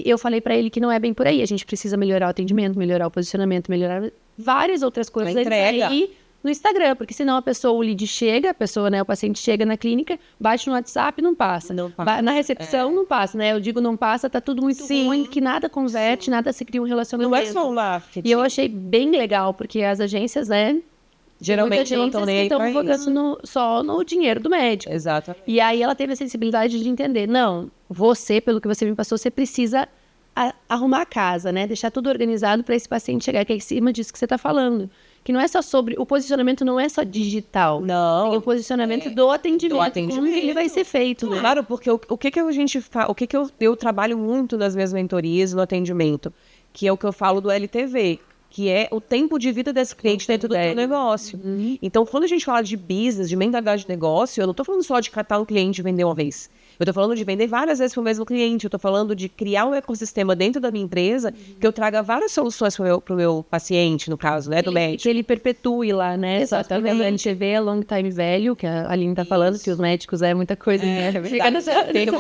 eu falei para ele que não é bem por aí. A gente precisa melhorar o atendimento, melhorar o posicionamento, melhorar várias outras coisas. A entrega. No Instagram, porque senão o lead chega, o paciente chega na clínica, bate no WhatsApp, não passa. Na recepção, não passa, né? Eu digo não passa, tá tudo muito ruim, que nada converte, nada se cria um relacionamento. Não é só um marketing. E eu achei bem legal, porque as agências, né? Geralmente não estão nem aí pra focando só no dinheiro do médico. Exatamente. E aí ela teve a sensibilidade de entender, não, você, pelo que você me passou, você precisa arrumar a casa, né? Deixar tudo organizado para esse paciente chegar, que é em cima disso que você está falando. Que não é só sobre... O posicionamento não é só digital. Não. Tem o posicionamento do atendimento. Como ele vai ser feito, né? Claro, porque o que a gente faz... O que eu trabalho muito nas minhas mentorias, no atendimento, que é o que eu falo do LTV, que é o tempo de vida desse cliente dentro do teu negócio. Então, quando a gente fala de business, de mentalidade de negócio, eu não estou falando só de catar um cliente e vender uma vez. Eu estou falando de vender várias vezes para o mesmo cliente. Eu estou falando de criar um ecossistema dentro da minha empresa que eu traga várias soluções para o meu paciente, no caso, né, do médico. Que ele perpetue lá, né? Exatamente. A LTV é Long Time Value, que a Aline está falando, que os médicos é muita coisa. Fica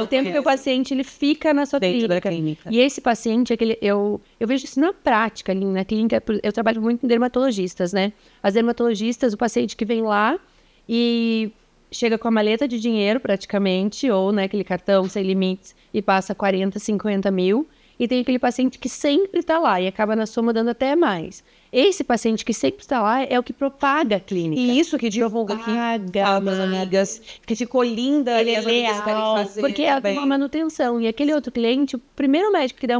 o tempo que o paciente ele fica na sua clínica. E esse paciente, eu vejo isso na prática, ali na clínica. Eu trabalho muito com dermatologistas, né? As dermatologistas, o paciente que vem lá e chega com a maleta de dinheiro, praticamente, ou, né, aquele cartão sem limites, e passa 40, 50 mil. E tem aquele paciente que sempre está lá e acaba na soma dando até mais. Esse paciente que sempre está lá é o que propaga a clínica. E isso que divulga aqui, as amigas, que ficou linda. Ele é leal, porque é uma manutenção. E aquele outro cliente, o primeiro médico que der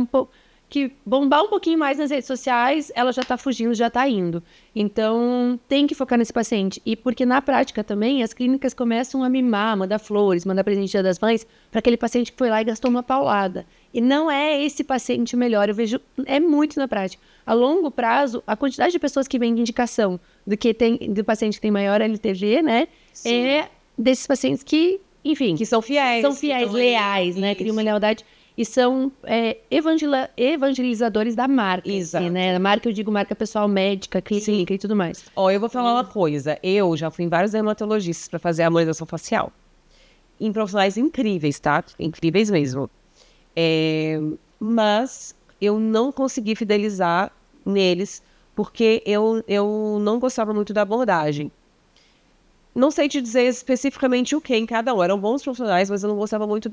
que bombar um pouquinho mais nas redes sociais, ela já está fugindo, já está indo. Então, tem que focar nesse paciente. E porque na prática também, as clínicas começam a mimar, mandar flores, mandar presente Dia das Mães, para aquele paciente que foi lá e gastou uma paulada. E não é esse paciente o melhor. Eu vejo, é muito na prática. A longo prazo, a quantidade de pessoas que vêm de indicação do paciente que tem maior LTV, né? Sim. É desses pacientes que, enfim... Que são fiéis. São fiéis, leais, né? Criam uma lealdade... E são evangelizadores da marca. Exato. Né? A marca, eu digo marca pessoal, médica, clínica e tudo mais. Eu vou falar uma coisa. Eu já fui em vários dermatologistas para fazer a harmonização facial. Em profissionais incríveis, tá? Incríveis mesmo. Mas eu não consegui fidelizar neles porque eu não gostava muito da abordagem. Não sei te dizer especificamente o que em cada um. Eram bons profissionais, mas eu não gostava muito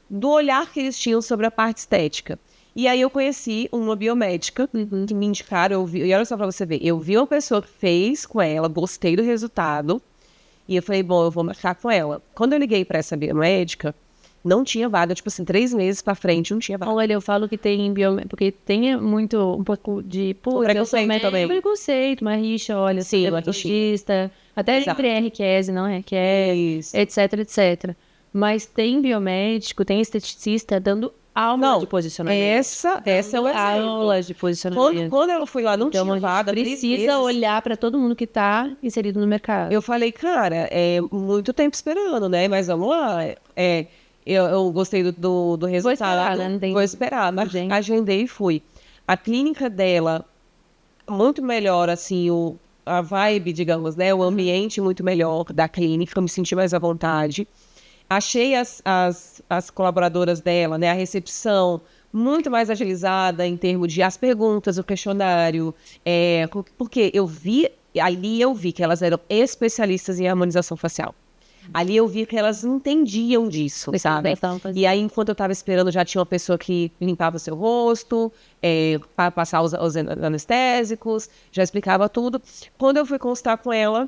do olhar que eles tinham sobre a parte estética. E aí eu conheci uma biomédica que me indicaram, e olha só pra você ver, eu vi uma pessoa que fez com ela, gostei do resultado, e eu falei, bom, eu vou marcar com ela. Quando eu liguei pra essa biomédica, não tinha vaga, tipo assim, 3 meses pra frente, não tinha vaga. Olha, eu falo que tem porque tem um pouco de... preconceito também. Preconceito, uma rixa, olha, sim, dermatologista, até entre RQS, não é? Que é, etc, etc. Mas tem biomédico, tem esteticista dando aula de posicionamento. Essa é o exemplo. Aulas de posicionamento. Quando eu fui lá, não tinha vaga. Precisa olhar para todo mundo que está inserido no mercado. Eu falei, cara, é muito tempo esperando, né? Mas vamos lá. Eu gostei do resultado. Vou esperar, né? Vou esperar, mas agendei e fui. A clínica dela, muito melhor, assim, a vibe, digamos, né? O ambiente muito melhor da clínica, eu me senti mais à vontade. Achei as colaboradoras dela, né, a recepção muito mais agilizada em termos de as perguntas, o questionário, porque eu vi que elas eram especialistas em harmonização facial. Ali eu vi que elas entendiam disso, sabe? E aí, enquanto eu estava esperando, já tinha uma pessoa que limpava o seu rosto, para passar os anestésicos, já explicava tudo. Quando eu fui consultar com ela,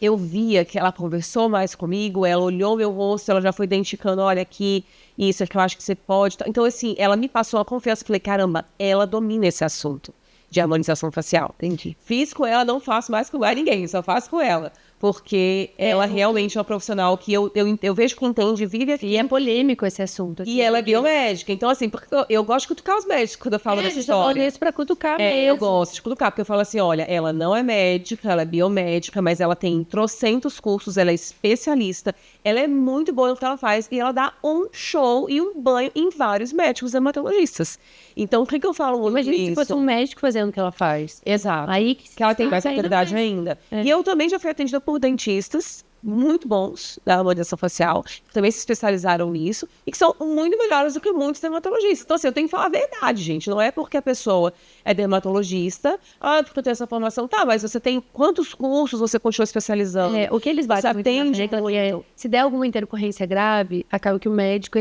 eu via que ela conversou mais comigo, ela olhou meu rosto, ela já foi identificando, olha aqui, isso é que eu acho que você pode. Então, assim, ela me passou a confiança. Falei, caramba, ela domina esse assunto de harmonização facial. Entendi. Fiz com ela, não faço mais com mais ninguém, só faço com ela. Porque ela realmente é uma profissional que eu vejo que entende, vive aqui. E é polêmico esse assunto. Assim, E ela é biomédica. Então, assim, porque eu gosto de cutucar os médicos quando eu falo dessa história. Olha isso pra cutucar mesmo. Eu gosto de cutucar, porque eu falo assim, olha, ela não é médica, ela é biomédica, mas ela tem trocentos cursos, ela é especialista, ela é muito boa no que ela faz, e ela dá um show e um banho em vários médicos dermatologistas. Então, o que eu falo muito Imagina se isso? fosse um médico fazendo o que ela faz. Exato. Aí Que ela tem mais ainda autoridade mais. ainda. E eu também já fui atendida por dentistas muito bons da harmonização facial, que também se especializaram nisso, e que são muito melhores do que muitos dermatologistas. Então, assim, eu tenho que falar a verdade, gente. Não é porque a pessoa é dermatologista, porque eu tenho essa formação. Tá, mas você tem quantos cursos você continua especializando? O que eles batem Você muito na atende tecla é, se der alguma intercorrência grave, acaba que o médico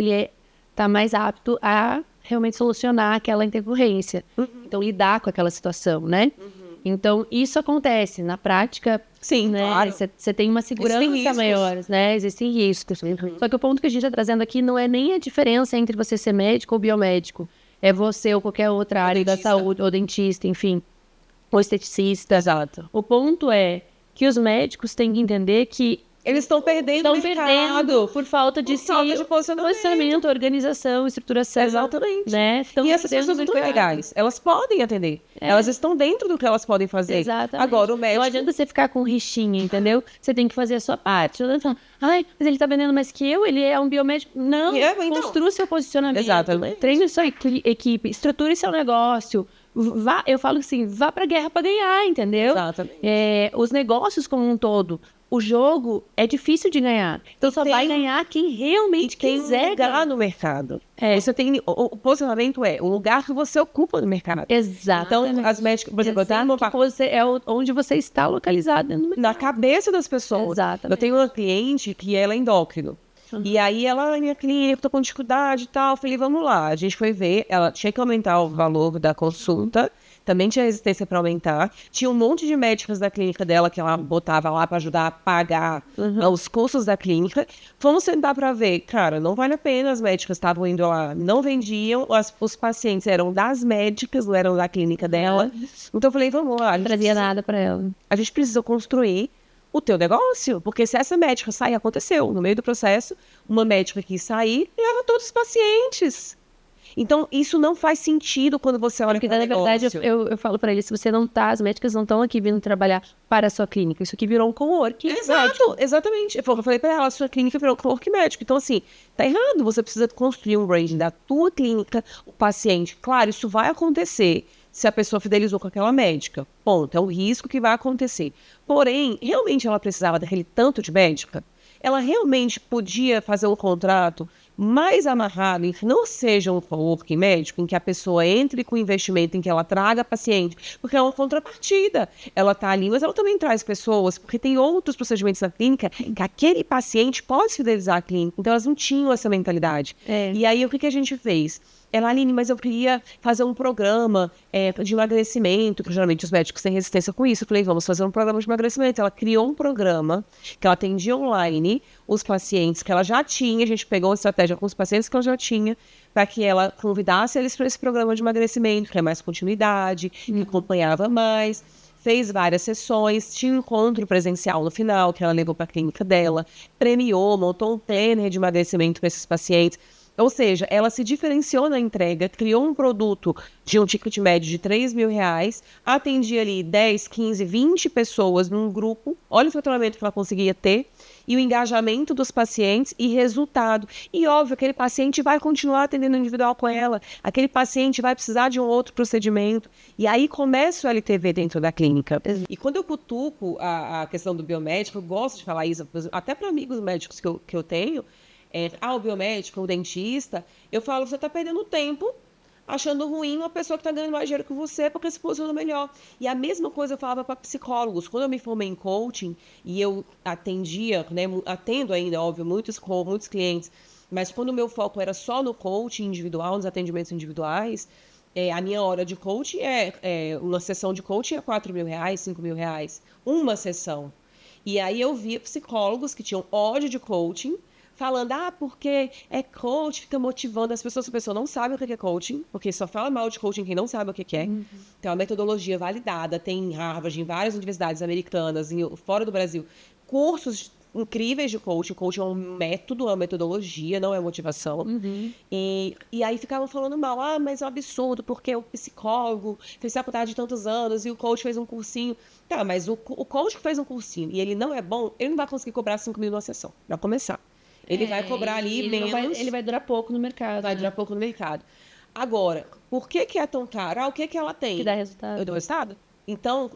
tá mais apto a realmente solucionar aquela intercorrência. Então, lidar com aquela situação, né? Então, isso acontece. Na prática, Sim, né? claro. Você tem uma segurança riscos. maior, né? Existem riscos. Só que o ponto que a gente está trazendo aqui não é nem a diferença entre você ser médico ou biomédico. É você ou qualquer outra área da dentista. saúde, ou dentista, enfim, ou esteticista. Exato. O ponto é que os médicos têm que entender que Eles estão perdendo o mercado. por falta de posicionamento, organização, estruturação. Exatamente. Né? E essas pessoas não estão legais. Elas podem atender. Elas estão dentro do que elas podem fazer. Exatamente. Agora, o médico... Não adianta você ficar com rixinha, entendeu? Você tem que fazer a sua parte. Não adianta falar, ai, mas ele tá vendendo mais que eu, ele é um biomédico. Não, Então. construa seu posicionamento. Exatamente. Treine sua equipe, estruture seu negócio. Eu falo assim, vá pra guerra pra ganhar, entendeu? Exatamente. Os negócios como um todo. O jogo é difícil de ganhar. Então só vai ganhar quem realmente quiser lugar no mercado. Você tem... O posicionamento é o lugar que você ocupa no mercado. Exato. Então, as médicas... Por exemplo, eu tenho uma... onde você está localizado dentro do mercado. Na cabeça das pessoas. Exatamente. Eu tenho uma cliente que ela é endócrino. E aí ela, minha clínica, tô com dificuldade e tal. Eu falei, vamos lá. A gente foi ver, ela tinha que aumentar o valor da consulta. Também tinha resistência para aumentar. Tinha um monte de médicas da clínica dela que ela botava lá para ajudar a pagar os custos da clínica. Vamos sentar para ver. Cara, não vale a pena. As médicas estavam indo lá, não vendiam. Os pacientes eram das médicas, não eram da clínica dela. Então eu falei, vamos lá. Não trazia nada para ela. A gente precisa construir o teu negócio, porque se essa médica sair, aconteceu, no meio do processo, uma médica quis sair, leva todos os pacientes. Então, isso não faz sentido quando você olha para o negócio. Na verdade, eu falo para eles, se você não tá, as médicas não estão aqui vindo trabalhar para a sua clínica, isso aqui virou um co-work. Exato, exatamente. Eu falei para ela, a sua clínica virou um co-work médico. Então, assim, tá errado, você precisa construir um branding da tua clínica, o paciente. Claro, isso vai acontecer se a pessoa fidelizou com aquela médica. Ponto, é um risco que vai acontecer. Porém, realmente ela precisava daquele tanto de médica? Ela realmente podia fazer um contrato mais amarrado, em que não seja um coworking médico, em que a pessoa entre com investimento, em que ela traga paciente, porque é uma contrapartida. Ela está ali, mas ela também traz pessoas, porque tem outros procedimentos na clínica que aquele paciente pode fidelizar a clínica. Então, elas não tinham essa mentalidade. E aí, o que a gente fez? Ela, Aline, mas eu queria fazer um programa de emagrecimento, porque geralmente os médicos têm resistência com isso. Eu falei, vamos fazer um programa de emagrecimento. Ela criou um programa que ela atendia online os pacientes que ela já tinha. A gente pegou uma estratégia com os pacientes que ela já tinha, para que ela convidasse eles para esse programa de emagrecimento, que é mais continuidade, que acompanhava mais. Fez várias sessões, tinha um encontro presencial no final, que ela levou para a clínica dela, premiou, montou um planner de emagrecimento para esses pacientes. Ou seja, ela se diferenciou na entrega, criou um produto de um ticket médio de R$3.000, atendia ali 10, 15, 20 pessoas num grupo, olha o faturamento que ela conseguia ter, e o engajamento dos pacientes e resultado. E óbvio, aquele paciente vai continuar atendendo individual com ela, aquele paciente vai precisar de um outro procedimento, e aí começa o LTV dentro da clínica. E quando eu cutuco a questão do biomédico, eu gosto de falar isso, até para amigos médicos que eu tenho, o biomédico, o dentista, eu falo, você está perdendo tempo achando ruim uma pessoa que está ganhando mais dinheiro que você porque se posiciona melhor. E a mesma coisa eu falava para psicólogos. Quando eu me formei em coaching e eu atendia, né, atendo ainda, óbvio, muitos clientes, mas quando o meu foco era só no coaching individual, nos atendimentos individuais, a minha hora de coaching uma sessão de coaching é R$4.000, R$5.000, uma sessão. E aí eu via psicólogos que tinham ódio de coaching, falando, porque é coach, fica motivando as pessoas. A pessoa não sabe o que é coaching, porque só fala mal de coaching quem não sabe o que é. Tem uma metodologia validada, tem em Harvard, em várias universidades americanas, fora do Brasil, cursos incríveis de coaching. Coaching é um método, é uma metodologia, não é motivação. E aí ficavam falando mal, mas é um absurdo, porque o psicólogo fez faculdade de tantos anos e o coach fez um cursinho. Tá, mas o coach que fez um cursinho e ele não é bom, ele não vai conseguir cobrar 5 mil numa sessão, pra começar. Ele vai cobrar ali menos. Ele vai durar pouco no mercado. Vai durar pouco no mercado. Agora, por que é tão caro? O que ela tem? Que dá resultado. Eu dou resultado? Então,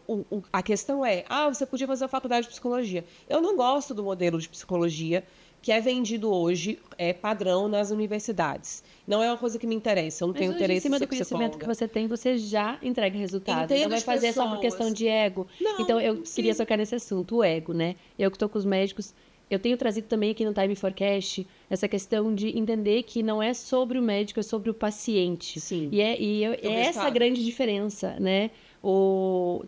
a questão é, você podia fazer a faculdade de psicologia. Eu não gosto do modelo de psicologia que é vendido hoje, padrão nas universidades. Não é uma coisa que me interessa, eu não tenho interesse em ser psicóloga. Em cima do conhecimento que você tem, você já entrega resultado. Entendo, não vai fazer só por questão de ego. Não, então, eu queria tocar nesse assunto, o ego, né? Eu que estou com os médicos, eu tenho trazido também aqui no Time Forecast essa questão de entender que não é sobre o médico, é sobre o paciente. Sim. E é essa a grande diferença, né?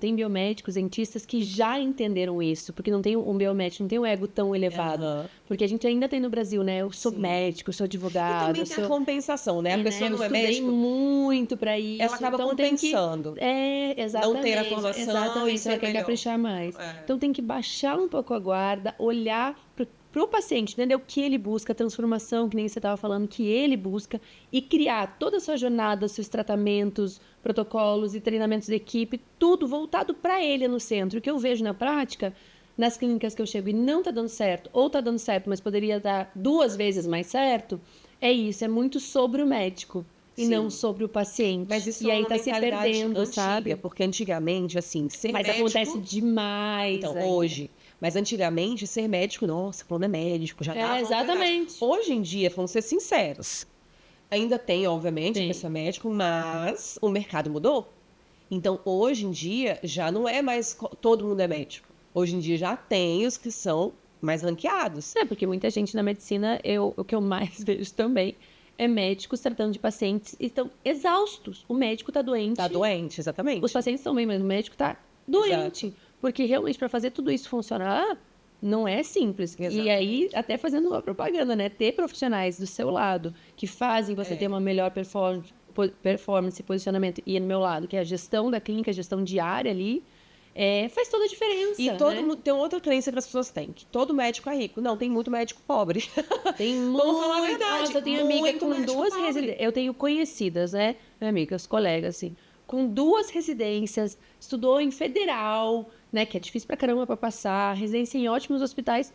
Tem biomédicos, dentistas que já entenderam isso, porque não tem um biomédico, não tem um ego tão elevado. Porque a gente ainda tem no Brasil, né? Eu sou médico, eu sou advogado. E também tem a compensação, né? A pessoa não é médico. Muito para isso. Ela acaba compensando. Exatamente. Não ter a formação. Exatamente, você quer caprichar mais. Então tem que baixar um pouco a guarda, olhar para o paciente, entender o que ele busca, a transformação, que nem você estava falando, que ele busca, e criar toda a sua jornada, seus tratamentos, protocolos e treinamentos de equipe, tudo voltado para ele no centro. O que eu vejo na prática, nas clínicas que eu chego e não está dando certo, ou está dando certo, mas poderia dar 2 vezes mais certo, é isso, é muito sobre o médico. E não sobre o paciente. Mas isso e aí tá se perdendo, antiga, sabe? Porque antigamente, assim, ser médico... Mas acontece demais. Então, hoje... Mas antigamente, ser médico, nossa, quando é médico, já dava exatamente. Hoje em dia, vamos ser sinceros, ainda tem, obviamente, a pessoa médico, mas o mercado mudou. Então, hoje em dia, já não é mais todo mundo é médico. Hoje em dia já tem os que são mais ranqueados. Porque muita gente na medicina, o que eu mais vejo também, é médicos tratando de pacientes e estão exaustos. O médico está doente. Está doente, exatamente. Os pacientes estão bem, mas o médico está doente. Exato. Porque realmente para fazer tudo isso funcionar, não é simples. Exato. E aí, até fazendo uma propaganda, né? Ter profissionais do seu lado que fazem você ter uma melhor performance e posicionamento. E no meu lado, que é a gestão da clínica, a gestão diária ali, faz toda a diferença. E tem outra crença que as pessoas têm, que todo médico é rico. Não, tem muito médico pobre. Tem muito. Vamos falar a verdade. Nossa, eu tenho amiga com 2 residências. Eu tenho conhecidas, né? Minhas amigas, colegas, assim, com 2 residências, estudou em federal, né? Que é difícil pra caramba pra passar, residência em ótimos hospitais.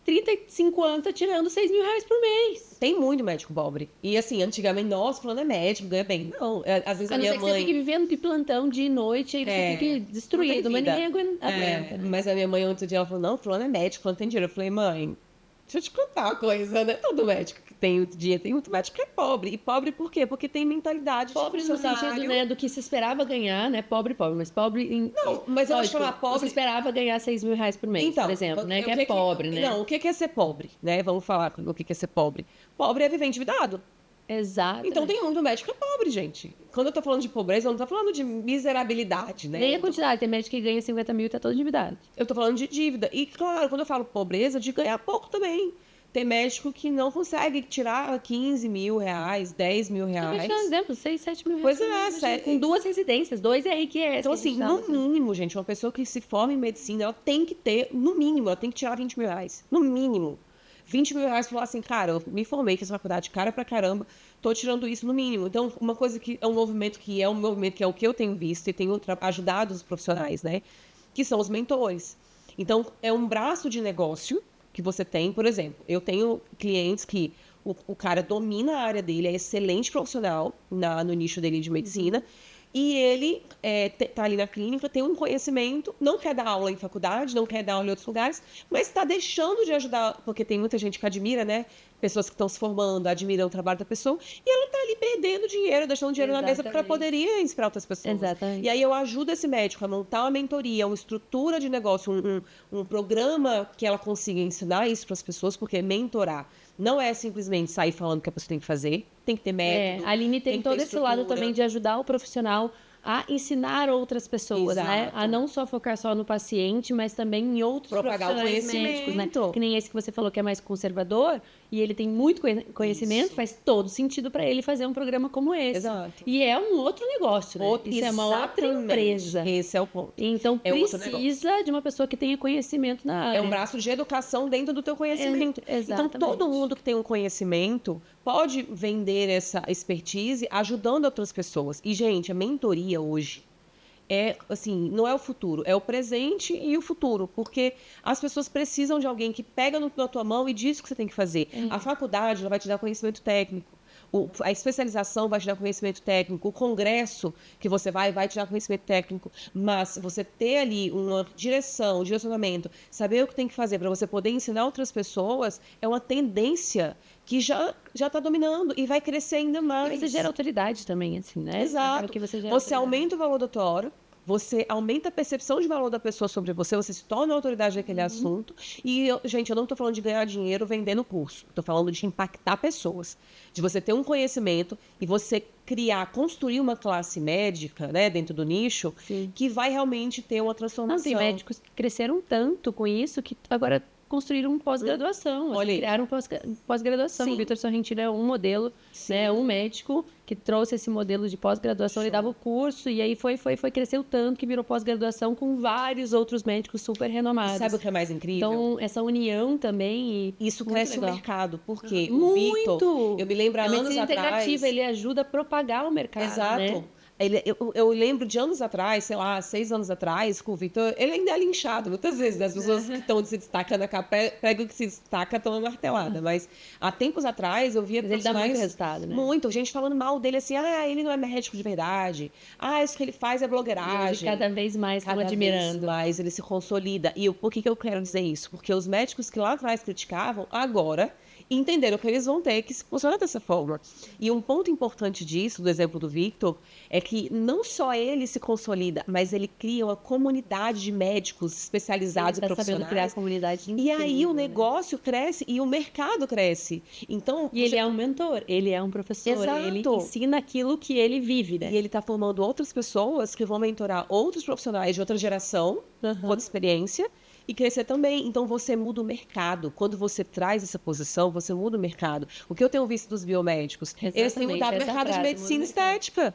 35 anos, tá tirando R$6 mil por mês. Tem muito médico pobre. E assim, antigamente, nossa, falando é médico, ganha bem. Não, às vezes a minha mãe... Você fique vivendo de plantão de noite e você fique destruído, mas ninguém aguenta. Mas a minha mãe, outro dia, ela falou, não, fulano é médico, fulano tem dinheiro. Eu falei, mãe, deixa eu te contar uma coisa, né? Todo médico que tem muito dinheiro, tem muito médico que é pobre. E pobre por quê? Porque tem mentalidade pobre no sentido, né, do que se esperava ganhar, né? Pobre, mas pobre em... Não, mas eu acho que falar pobre... Você esperava ganhar R$6 mil por mês, então, por exemplo, né? Que é pobre, né? Não, o que é ser pobre, né? Vamos falar o que é ser pobre. Pobre é viver endividado. Exato. Então tem muito médico que é pobre, gente. Quando eu tô falando de pobreza, eu não tô falando de miserabilidade, né? Nem a quantidade. Tem médico que ganha 50 mil e tá todo endividado. Eu tô falando de dívida. E, claro, quando eu falo pobreza, de ganhar pouco também. Tem médico que não consegue tirar 15 mil reais, 10 mil reais. Por exemplo, 6, 7 mil reais. Pois é, com 2 residências, 2 aí que é. Então, assim, no mínimo, gente, uma pessoa que se forma em medicina, ela tem que ter, no mínimo, ela tem que tirar 20 mil reais. No mínimo. 20 mil reais, falar assim, cara, eu me formei, fiz faculdade, cara pra caramba, tô tirando isso no mínimo. Então, uma coisa que é um movimento que é o que eu tenho visto e tenho ajudado os profissionais, né? Que são os mentores. Então, é um braço de negócio que você tem, por exemplo, eu tenho clientes que o cara domina a área dele, é excelente profissional no nicho dele de medicina, e ele tá ali na clínica, tem um conhecimento, não quer dar aula em faculdade, não quer dar aula em outros lugares, mas está deixando de ajudar, porque tem muita gente que admira, né? Pessoas que estão se formando, admiram o trabalho da pessoa, e ela está ali perdendo dinheiro, deixando dinheiro na mesa, porque ela poderia inspirar outras pessoas. Exatamente. E aí eu ajudo esse médico a montar uma mentoria, uma estrutura de negócio, um programa que ela consiga ensinar isso para as pessoas, porque mentorar não é simplesmente sair falando o que a pessoa tem que fazer, tem que ter método. A Aline tem todo esse lado também de ajudar o profissional a ensinar outras pessoas, né? Exato. A não só focar só no paciente, mas também em outros Propagar o profissionais médicos, né? conhecimento. Que nem esse que você falou que é mais conservador e ele tem muito conhecimento, Isso. faz todo sentido para ele fazer um programa como esse. Exato. E é um outro negócio, né? Isso é uma outra Exatamente. empresa. Esse é o ponto. Então É outro precisa de uma pessoa que tenha conhecimento na área. É um braço de educação dentro do teu conhecimento. Exatamente. Então, todo mundo que tem um conhecimento pode vender essa expertise ajudando outras pessoas. E, gente, a mentoria hoje é, assim, não é o futuro, é o presente e o futuro. Porque as pessoas precisam de alguém que pega na tua mão e diz o que você tem que fazer. A faculdade, ela vai te dar conhecimento técnico. A especialização vai te dar conhecimento técnico, o congresso que você vai te dar conhecimento técnico, mas você ter ali uma direção, um direcionamento, saber o que tem que fazer para você poder ensinar outras pessoas, é uma tendência que já está dominando e vai crescer ainda mais. E você gera autoridade também, assim, né? Exato. Que você gera Você autoridade. aumenta o valor da tua hora, você aumenta a percepção de valor da pessoa sobre você se torna autoridade naquele assunto. E, gente, eu não estou falando de ganhar dinheiro vendendo curso. Estou falando de impactar pessoas. De você ter um conhecimento e você construir uma classe médica, né, dentro do nicho, Sim. que vai realmente ter uma Não, transformação. tem médicos que cresceram tanto com isso que agora construíram pós-graduação, Olha aí. criaram pós-graduação. Sim. O Vitor Sorrentino é um modelo, né, um médico que trouxe esse modelo de pós-graduação, ele dava o curso e aí foi, cresceu tanto que virou pós-graduação com vários outros médicos super renomados. Sabe o que é mais incrível? Então, essa união também... Isso muito cresce o legal. mercado, porque o Muito! Vitor, eu me lembro há A anos medicina atrás... integrativa, ele ajuda a propagar o mercado, Exato. né? Eu lembro de anos atrás, sei lá, 6 anos atrás, com o Vitor, ele ainda é linchado muitas vezes, né? As pessoas que estão se destacando na capa, pegam o que se destaca, tomam martelada. Mas há tempos atrás eu via Mas ele dá muito resultado, né? Muito, gente falando mal dele assim, ele não é médico de verdade, isso que ele faz é E hoje, blogueiragem. cada vez mais estão Cada admirando. vez mais ele se consolida. E por que eu quero dizer isso? Porque os médicos que lá atrás criticavam, agora entenderam que eles vão ter que se posicionar dessa forma. E um ponto importante disso, do exemplo do Victor, é que não só ele se consolida, mas ele cria uma comunidade de médicos especializados e Ele tá sabendo criar profissionais. essa comunidade E aí incrível, o né? negócio cresce e o mercado cresce. Então, E ele é um mentor, ele é um professor, Exato. ele ensina aquilo que ele vive, né? E ele está formando outras pessoas que vão mentorar outros profissionais de outra geração, com outra experiência, e crescer também. Então, você muda o mercado. Quando você traz essa posição, você muda o mercado. O que eu tenho visto dos biomédicos? Eles têm mudado o essa mercado de frase, medicina muda o mercado. estética.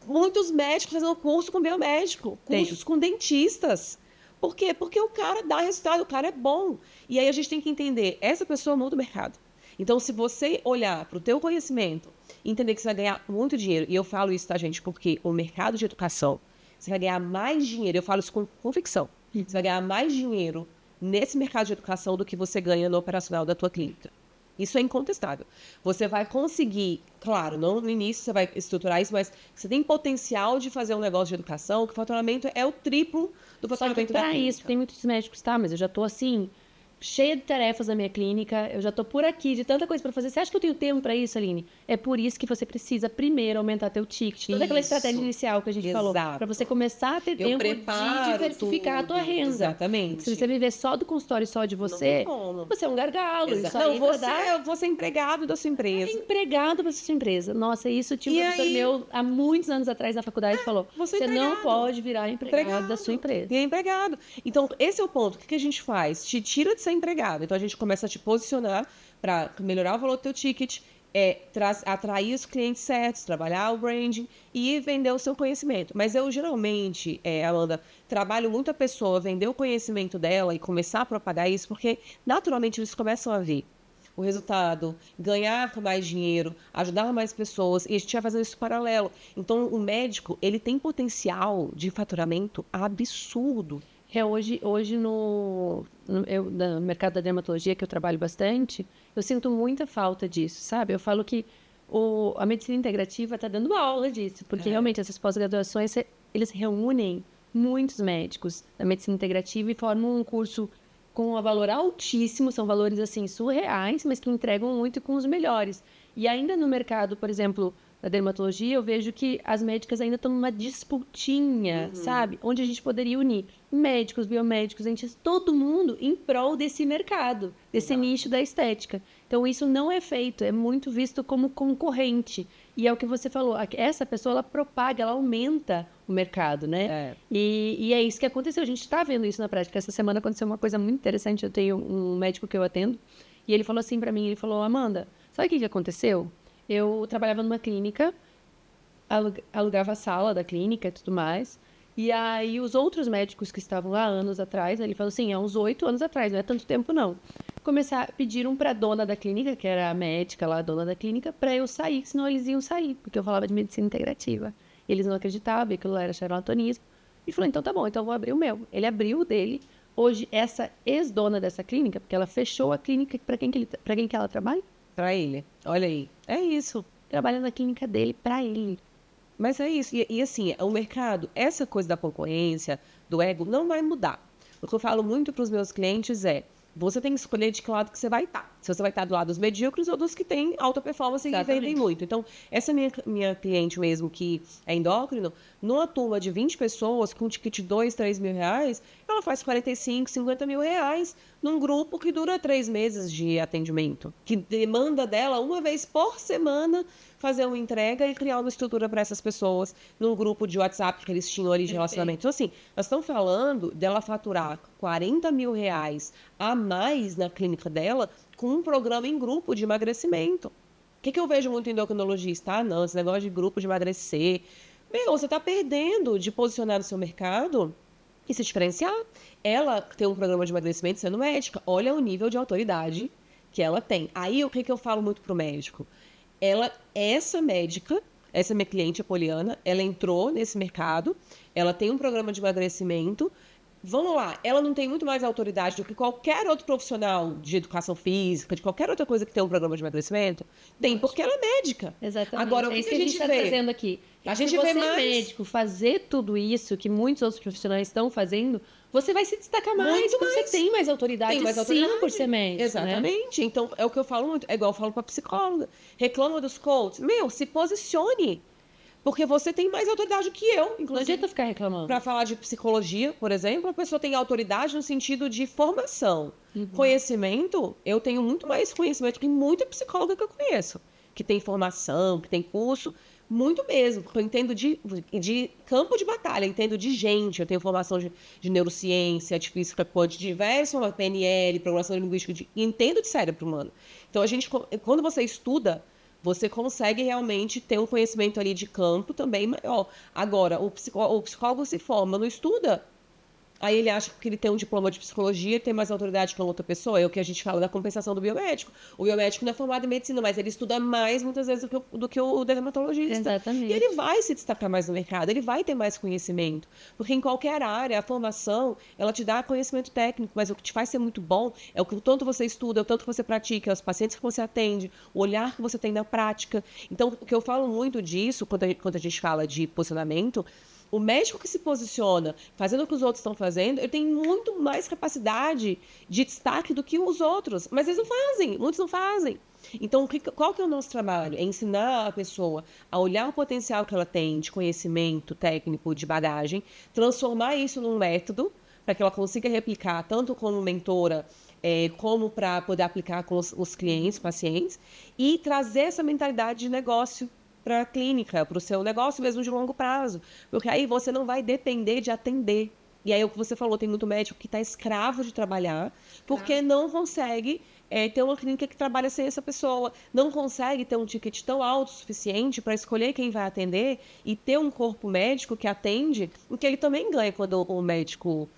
Muitos médicos fazendo curso com biomédico, cursos com dentistas. Por quê? Porque o cara dá resultado, o cara é bom. E aí a gente tem que entender, essa pessoa muda o mercado. Então, se você olhar para o teu conhecimento, entender que você vai ganhar muito dinheiro, e eu falo isso, tá, gente, porque o mercado de educação, você vai ganhar mais dinheiro, eu falo isso com convicção, você vai ganhar mais dinheiro nesse mercado de educação do que você ganha no operacional da tua clínica. Isso é incontestável. Você vai conseguir, claro, não no início você vai estruturar isso, mas você tem potencial de fazer um negócio de educação, que o faturamento é o triplo do Só que faturamento da pra clínica. isso, tem muitos médicos, tá, mas eu já tô assim, cheia de tarefas na minha clínica, eu já tô por aqui, de tanta coisa pra fazer. Você acha que eu tenho tempo pra isso, Aline? É por isso que você precisa primeiro aumentar teu ticket, toda aquela Isso. estratégia inicial que a gente falou, Exato. pra você começar a ter Eu tempo preparo de diversificar a tua tudo. renda. Exatamente. Se você viver só do consultório e só de você, tem como. você é um gargalo. Exato. Isso aí Não, vai você é empregado da sua empresa. empregado para sua empresa. Nossa, isso tinha um E professor aí? meu há muitos anos atrás na faculdade falou: você é você não empregado. pode virar empregado da sua empresa. E é empregado. Então, esse é o ponto. O que a gente faz? Te tira de ser empregado. Então, a gente começa a te posicionar para melhorar o valor do teu ticket, atrair os clientes certos, trabalhar o branding e vender o seu conhecimento. Mas eu, geralmente, Amanda, trabalho muito a pessoa vender o conhecimento dela e começar a propagar isso, porque, naturalmente, eles começam a ver o resultado, ganhar mais dinheiro, ajudar mais pessoas, e a gente vai fazendo isso paralelo. Então, o médico, ele tem potencial de faturamento absurdo. Hoje no mercado da dermatologia, que eu trabalho bastante, eu sinto muita falta disso, sabe? Eu falo que a medicina integrativa está dando aula disso, porque realmente essas pós-graduações, eles reúnem muitos médicos da medicina integrativa e formam um curso com um valor altíssimo, são valores assim surreais, mas que entregam muito com os melhores. E ainda no mercado, por exemplo, da dermatologia, eu vejo que as médicas ainda estão numa disputinha, sabe? Onde a gente poderia unir médicos, biomédicos, dentistas, todo mundo em prol desse mercado, desse nicho da estética. Então, isso não é feito, é muito visto como concorrente. E é o que você falou, essa pessoa, ela propaga, ela aumenta o mercado, né? E é isso que aconteceu, a gente está vendo isso na prática. Essa semana aconteceu uma coisa muito interessante, eu tenho um médico que eu atendo, e ele falou assim para mim, ele falou, Amanda, sabe o que aconteceu? Eu trabalhava numa clínica, alugava a sala da clínica e tudo mais. E aí, os outros médicos que estavam lá anos atrás, ele falou assim, há uns 8 anos atrás, não é tanto tempo não. Pediram pra dona da clínica, que era a médica lá, a dona da clínica, pra eu sair, senão eles iam sair, porque eu falava de medicina integrativa. Eles não acreditavam, aquilo lá era charlatanismo. E falou, então tá bom, então eu vou abrir o meu. Ele abriu o dele. Hoje, essa ex-dona dessa clínica, porque ela fechou a clínica, pra quem que ela trabalha? Pra ele. Olha aí. É isso. Trabalha na clínica dele, pra ele. Mas é isso. E assim, o mercado, essa coisa da concorrência, do ego, não vai mudar. O que eu falo muito para os meus clientes é, você tem que escolher de que lado que você vai estar. Se você vai estar do lado dos medíocres ou dos que têm alta performance e vendem muito. Então, essa minha cliente mesmo, que é endócrino, numa turma de 20 pessoas, com um ticket de 2, 3 mil reais, ela faz 45, 50 mil reais num grupo que dura 3 meses de atendimento. Que demanda dela, uma vez por semana, fazer uma entrega e criar uma estrutura para essas pessoas num grupo de WhatsApp que eles tinham ali de relacionamento. Então, assim, nós estamos falando dela faturar 40 mil reais a mais na clínica dela com um programa em grupo de emagrecimento. O que eu vejo muito em endocrinologista? Ah, não, esse negócio de grupo de emagrecer. Meu, você está perdendo de posicionar no seu mercado e se diferenciar. Ela tem um programa de emagrecimento sendo médica. Olha o nível de autoridade que ela tem. Aí, o que eu falo muito pro médico? Essa médica, essa minha cliente, a Poliana, ela entrou nesse mercado, ela tem um programa de emagrecimento. Vamos lá, ela não tem muito mais autoridade do que qualquer outro profissional de educação física, de qualquer outra coisa que tem um programa de emagrecimento? Tem, porque ela é médica. Exatamente. Agora, o que a gente está vê? trazendo aqui? A gente se vê você mais médico fazer tudo isso que muitos outros profissionais estão fazendo, você vai se destacar mais, Muito porque mais. você tem mais autoridade, Tem mais sim, autoridade. por ser médico, Exatamente. Né? Então, é o que eu falo muito. É igual eu falo pra psicóloga. Reclama dos coaches. Meu, se posicione. Porque você tem mais autoridade que eu, Não inclusive. adianta ficar reclamando. Para falar de psicologia, por exemplo, a pessoa tem autoridade no sentido de formação. Conhecimento, eu tenho muito mais conhecimento que muita psicóloga que eu conheço. Que tem formação, que tem curso, muito mesmo. Porque eu entendo de campo de batalha, entendo de gente. Eu tenho formação de neurociência, de física quântica, de diversas, PNL, programação linguística, entendo de cérebro humano. Então, quando você estuda, você consegue realmente ter um conhecimento ali de campo também maior. Agora, o psicólogo se forma, não estuda, aí ele acha que ele tem um diploma de psicologia e tem mais autoridade que a outra pessoa. É o que a gente fala da compensação do biomédico. O biomédico não é formado em medicina, mas ele estuda mais, muitas vezes, do que o dermatologista. Exatamente. E ele vai se destacar mais no mercado, ele vai ter mais conhecimento. Porque em qualquer área, a formação, ela te dá conhecimento técnico, mas o que te faz ser muito bom é o tanto você estuda, o tanto que você pratica, os pacientes que você atende, o olhar que você tem na prática. Então, o que eu falo muito disso, quando a gente fala de posicionamento, o médico que se posiciona fazendo o que os outros estão fazendo, ele tem muito mais capacidade de destaque do que os outros. Mas eles não fazem, muitos não fazem. Então, qual que é o nosso trabalho? É ensinar a pessoa a olhar o potencial que ela tem de conhecimento técnico, de bagagem, transformar isso num método para que ela consiga replicar tanto como mentora, como para poder aplicar com os clientes, pacientes, e trazer essa mentalidade de negócio para a clínica, para o seu negócio mesmo de longo prazo. Porque aí você não vai depender de atender. E aí o que você falou, tem muito médico que está escravo de trabalhar, porque não consegue ter uma clínica que trabalha sem essa pessoa, não consegue ter um ticket tão alto o suficiente para escolher quem vai atender e ter um corpo médico que atende, o que ele também ganha quando o médico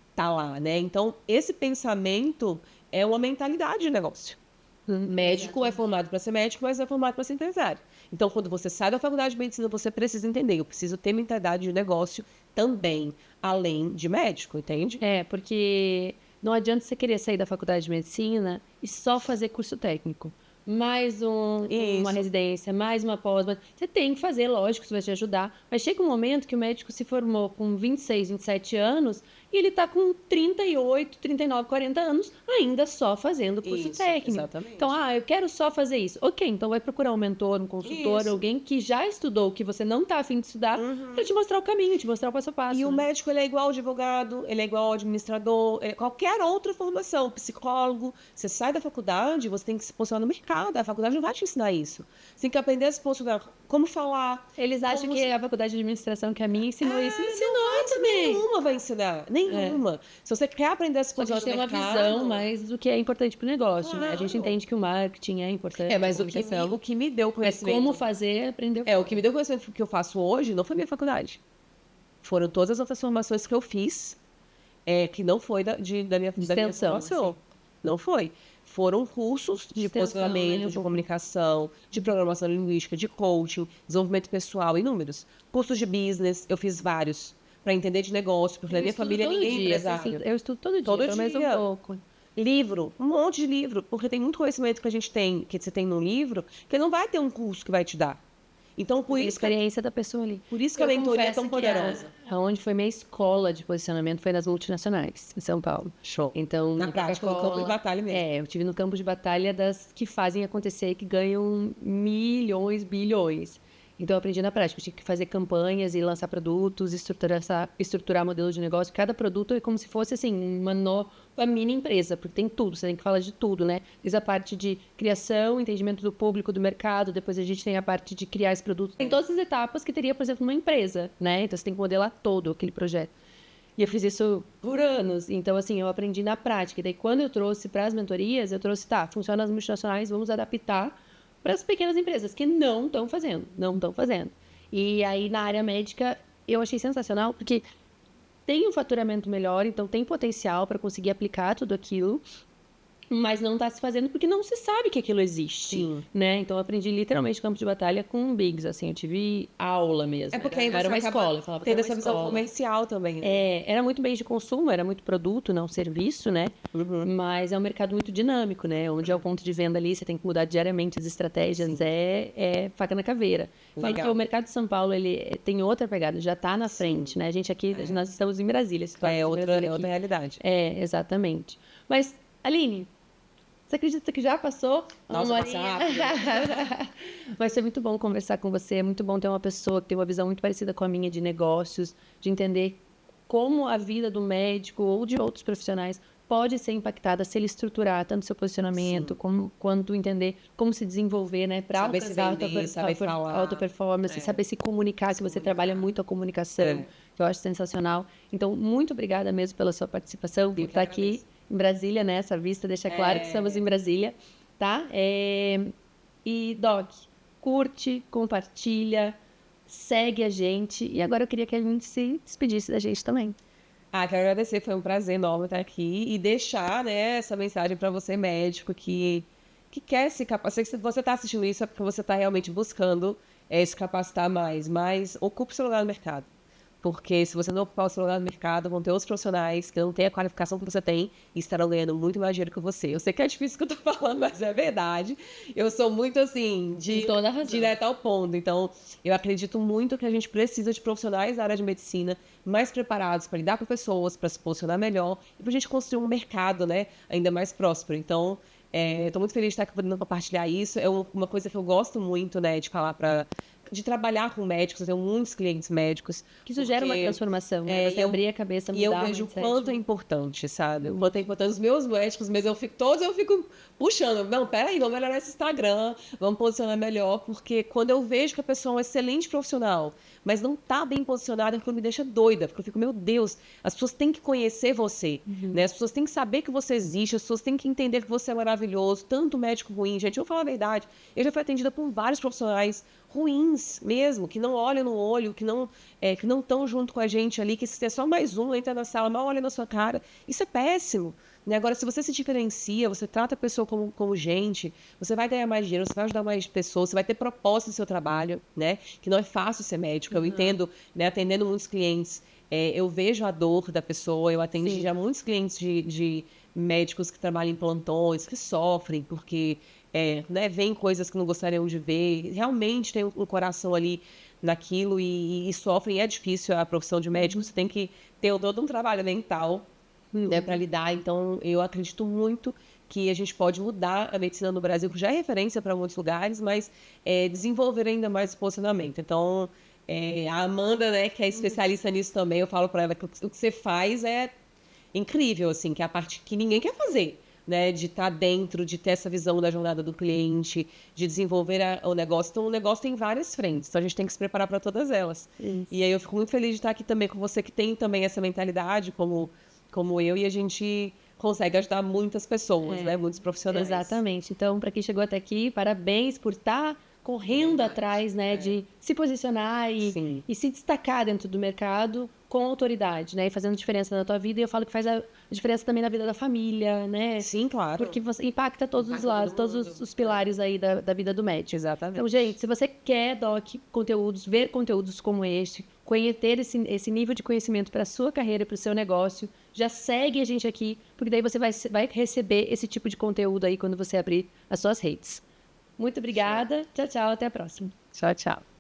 está lá, né? Então, esse pensamento é uma mentalidade de negócio. Médico é formado para ser médico, mas é formado para ser empresário. Então, quando você sai da faculdade de medicina, você precisa entender. Eu preciso ter mentalidade de negócio também, além de médico, entende? Porque não adianta você querer sair da faculdade de medicina e só fazer curso técnico. Mais uma residência, mais uma pós. Você tem que fazer, lógico, isso vai te ajudar. Mas chega um momento que o médico se formou com 26, 27 anos e ele tá com 38, 39, 40 anos, ainda só fazendo curso Isso, técnico. exatamente. Então, eu quero só fazer isso. Ok, então vai procurar um mentor, um consultor, Isso. alguém que já estudou o que você não tá afim de estudar, para te mostrar o caminho, te mostrar o passo a passo. E o né? médico, ele é igual ao advogado, ele é igual ao administrador, qualquer outra formação, psicólogo. Você sai da faculdade, você tem que se posicionar no mercado. A faculdade não vai te ensinar isso. Você tem que aprender a se posicionar, como falar. Eles acham como que se- a faculdade de administração que a minha ensinou isso. Não Ensinou vai, também. nenhuma vai ensinar. Nenhuma. Se você quer aprender a se Só que a posicionar gente no tem uma mercado... visão mais do que é importante pro negócio, né? A gente Claro. entende que o marketing é importante, Mas a o comunicação. que me deu Mas conhecimento... como fazer, aprender. O que me deu conhecimento que eu faço hoje não foi minha faculdade. Foram todas as outras formações que eu fiz, que não foi da minha Extensão, formação. assim. Não foi. Foram cursos de Extensão, posicionamento, né? de comunicação, de programação linguística, de coaching, desenvolvimento pessoal, inúmeros. Cursos de business, eu fiz vários, para entender de negócio, porque na minha família ninguém é empresário. Eu estudo todo dia, Todo pelo menos um dia. pouco. Livro, um monte de livro, porque tem muito conhecimento que a gente tem, que você tem num livro, que não vai ter um curso que vai te dar. Então, A experiência da pessoa ali. por isso que a mentoria é tão poderosa. Aonde foi minha escola de posicionamento foi nas multinacionais, em São Paulo. Show. Então, Na prática, no campo de batalha mesmo. Eu tive no campo de batalha das que fazem acontecer, que ganham milhões, bilhões. Então, eu aprendi na prática. Eu tinha que fazer campanhas e lançar produtos, estruturar modelos de negócio. Cada produto é como se fosse, assim, uma mini empresa, porque tem tudo. Você tem que falar de tudo, né? Desde a parte de criação, entendimento do público, do mercado. Depois a gente tem a parte de criar esse produto. Tem todas as etapas que teria, por exemplo, numa empresa, né? Então, você tem que modelar todo aquele projeto. E eu fiz isso por anos. Então, assim, eu aprendi na prática. E daí, quando eu trouxe para as mentorias, eu trouxe, funciona as multinacionais, vamos adaptar para as pequenas empresas que não estão fazendo. E aí, na área médica, eu achei sensacional, porque tem um faturamento melhor, então tem potencial para conseguir aplicar tudo aquilo, mas não está se fazendo porque não se sabe que aquilo existe, Sim. né? Então, eu aprendi literalmente campo de batalha com Biggs, assim, eu tive aula mesmo. Porque aí era uma você acaba escola, eu falava que tendo era uma essa visão escola. comercial também, né? Era muito bem de consumo, era muito produto, não serviço, né? Mas é um mercado muito dinâmico, né? Onde é o ponto de venda ali, você tem que mudar diariamente as estratégias, é faca na caveira. Falo que o mercado de São Paulo, ele tem outra pegada, já está na frente, né? A gente aqui, nós estamos em Brasília. É outra realidade. Exatamente. Mas, Aline, você acredita que já passou? Nossa, passa rápido. Mas foi muito bom conversar com você. É muito bom ter uma pessoa que tem uma visão muito parecida com a minha de negócios, de entender como a vida do médico ou de outros profissionais pode ser impactada se ele estruturar tanto seu posicionamento quanto entender como se desenvolver, né, para Saber se alcançar vender, saber falar. alta performance, saber se comunicar, se você trabalha muito a comunicação, que eu acho sensacional. Então, muito obrigada mesmo pela sua participação, por estar aqui em Brasília, né? Essa vista deixa claro que estamos em Brasília, tá? E, Doc, curte, compartilha, segue a gente. E agora eu queria que a gente se despedisse da gente também. Quero agradecer, foi um prazer enorme estar aqui e deixar, né, essa mensagem para você, médico, que quer se capacitar. Se você está assistindo isso, é porque você está realmente buscando se capacitar mais, mas ocupe seu lugar no mercado. Porque se você não ocupar o seu lugar no mercado, vão ter outros profissionais que não têm a qualificação que você tem e estarão ganhando muito mais dinheiro que você. Eu sei que é difícil o que eu tô falando, mas é verdade. Eu sou muito, assim, direto ao ponto. Então, eu acredito muito que a gente precisa de profissionais da área de medicina mais preparados para lidar com pessoas, para se posicionar melhor e para a gente construir um mercado, né, ainda mais próspero. Então, estou muito feliz de estar aqui podendo compartilhar isso. É uma coisa que eu gosto muito, né, de falar de trabalhar com médicos, eu tenho muitos clientes médicos. Que isso gera uma transformação, né? Você abrir a cabeça, mudar. E eu vejo o quanto é importante, sabe? O quanto é importante. Os meus médicos, mas eu fico puxando. Não, peraí, vamos melhorar esse Instagram, vamos posicionar melhor, porque quando eu vejo que a pessoa é um excelente profissional, mas não tá bem posicionada, aquilo me deixa doida, porque eu fico, meu Deus, as pessoas têm que conhecer você, né? As pessoas têm que saber que você existe, as pessoas têm que entender que você é maravilhoso, tanto médico ruim, gente, eu vou falar a verdade, eu já fui atendida por vários profissionais ruins mesmo, que não olham no olho, que não estão junto com a gente ali, que se é só mais um, entra na sala, mal olha na sua cara. Isso é péssimo. Né? Agora, se você se diferencia, você trata a pessoa como gente, você vai ganhar mais dinheiro, você vai ajudar mais pessoas, você vai ter propósito no seu trabalho, né? Que não é fácil ser médico. Eu entendo, né? Atendendo muitos clientes, eu vejo a dor da pessoa, eu atendo já muitos clientes de médicos que trabalham em plantões, que sofrem porque né, veem coisas que não gostariam de ver, realmente tem um coração ali naquilo e sofrem. É difícil a profissão de médico, você tem que ter todo um trabalho mental, né, para lidar. Então, eu acredito muito que a gente pode mudar a medicina no Brasil, que já é referência para muitos lugares, mas desenvolver ainda mais esse posicionamento. Então, a Amanda, né, que é especialista nisso também, eu falo para ela que o que você faz é incrível, assim, que é a parte que ninguém quer fazer, né, de estar dentro, de ter essa visão da jornada do cliente, de desenvolver o negócio. Então, o negócio tem várias frentes, então a gente tem que se preparar para todas elas. E aí eu fico muito feliz de estar aqui também com você, que tem também essa mentalidade, como eu, e a gente consegue ajudar muitas pessoas, né, muitos profissionais. Exatamente. Então, para quem chegou até aqui, parabéns por estar correndo atrás, né, de se posicionar e se destacar dentro do mercado com autoridade, né, e fazendo diferença na tua vida. E eu falo que faz a diferença também na vida da família, né? Sim, claro. Porque você impacta todos os lados, todos os pilares aí da vida do médico. Exatamente. Então, gente, se você quer, Doc, conteúdos, ver conteúdos como este, conhecer esse nível de conhecimento para a sua carreira e para o seu negócio, já segue a gente aqui, porque daí você vai receber esse tipo de conteúdo aí quando você abrir as suas redes. Muito obrigada. Tchau, tchau. Até a próxima. Tchau, tchau.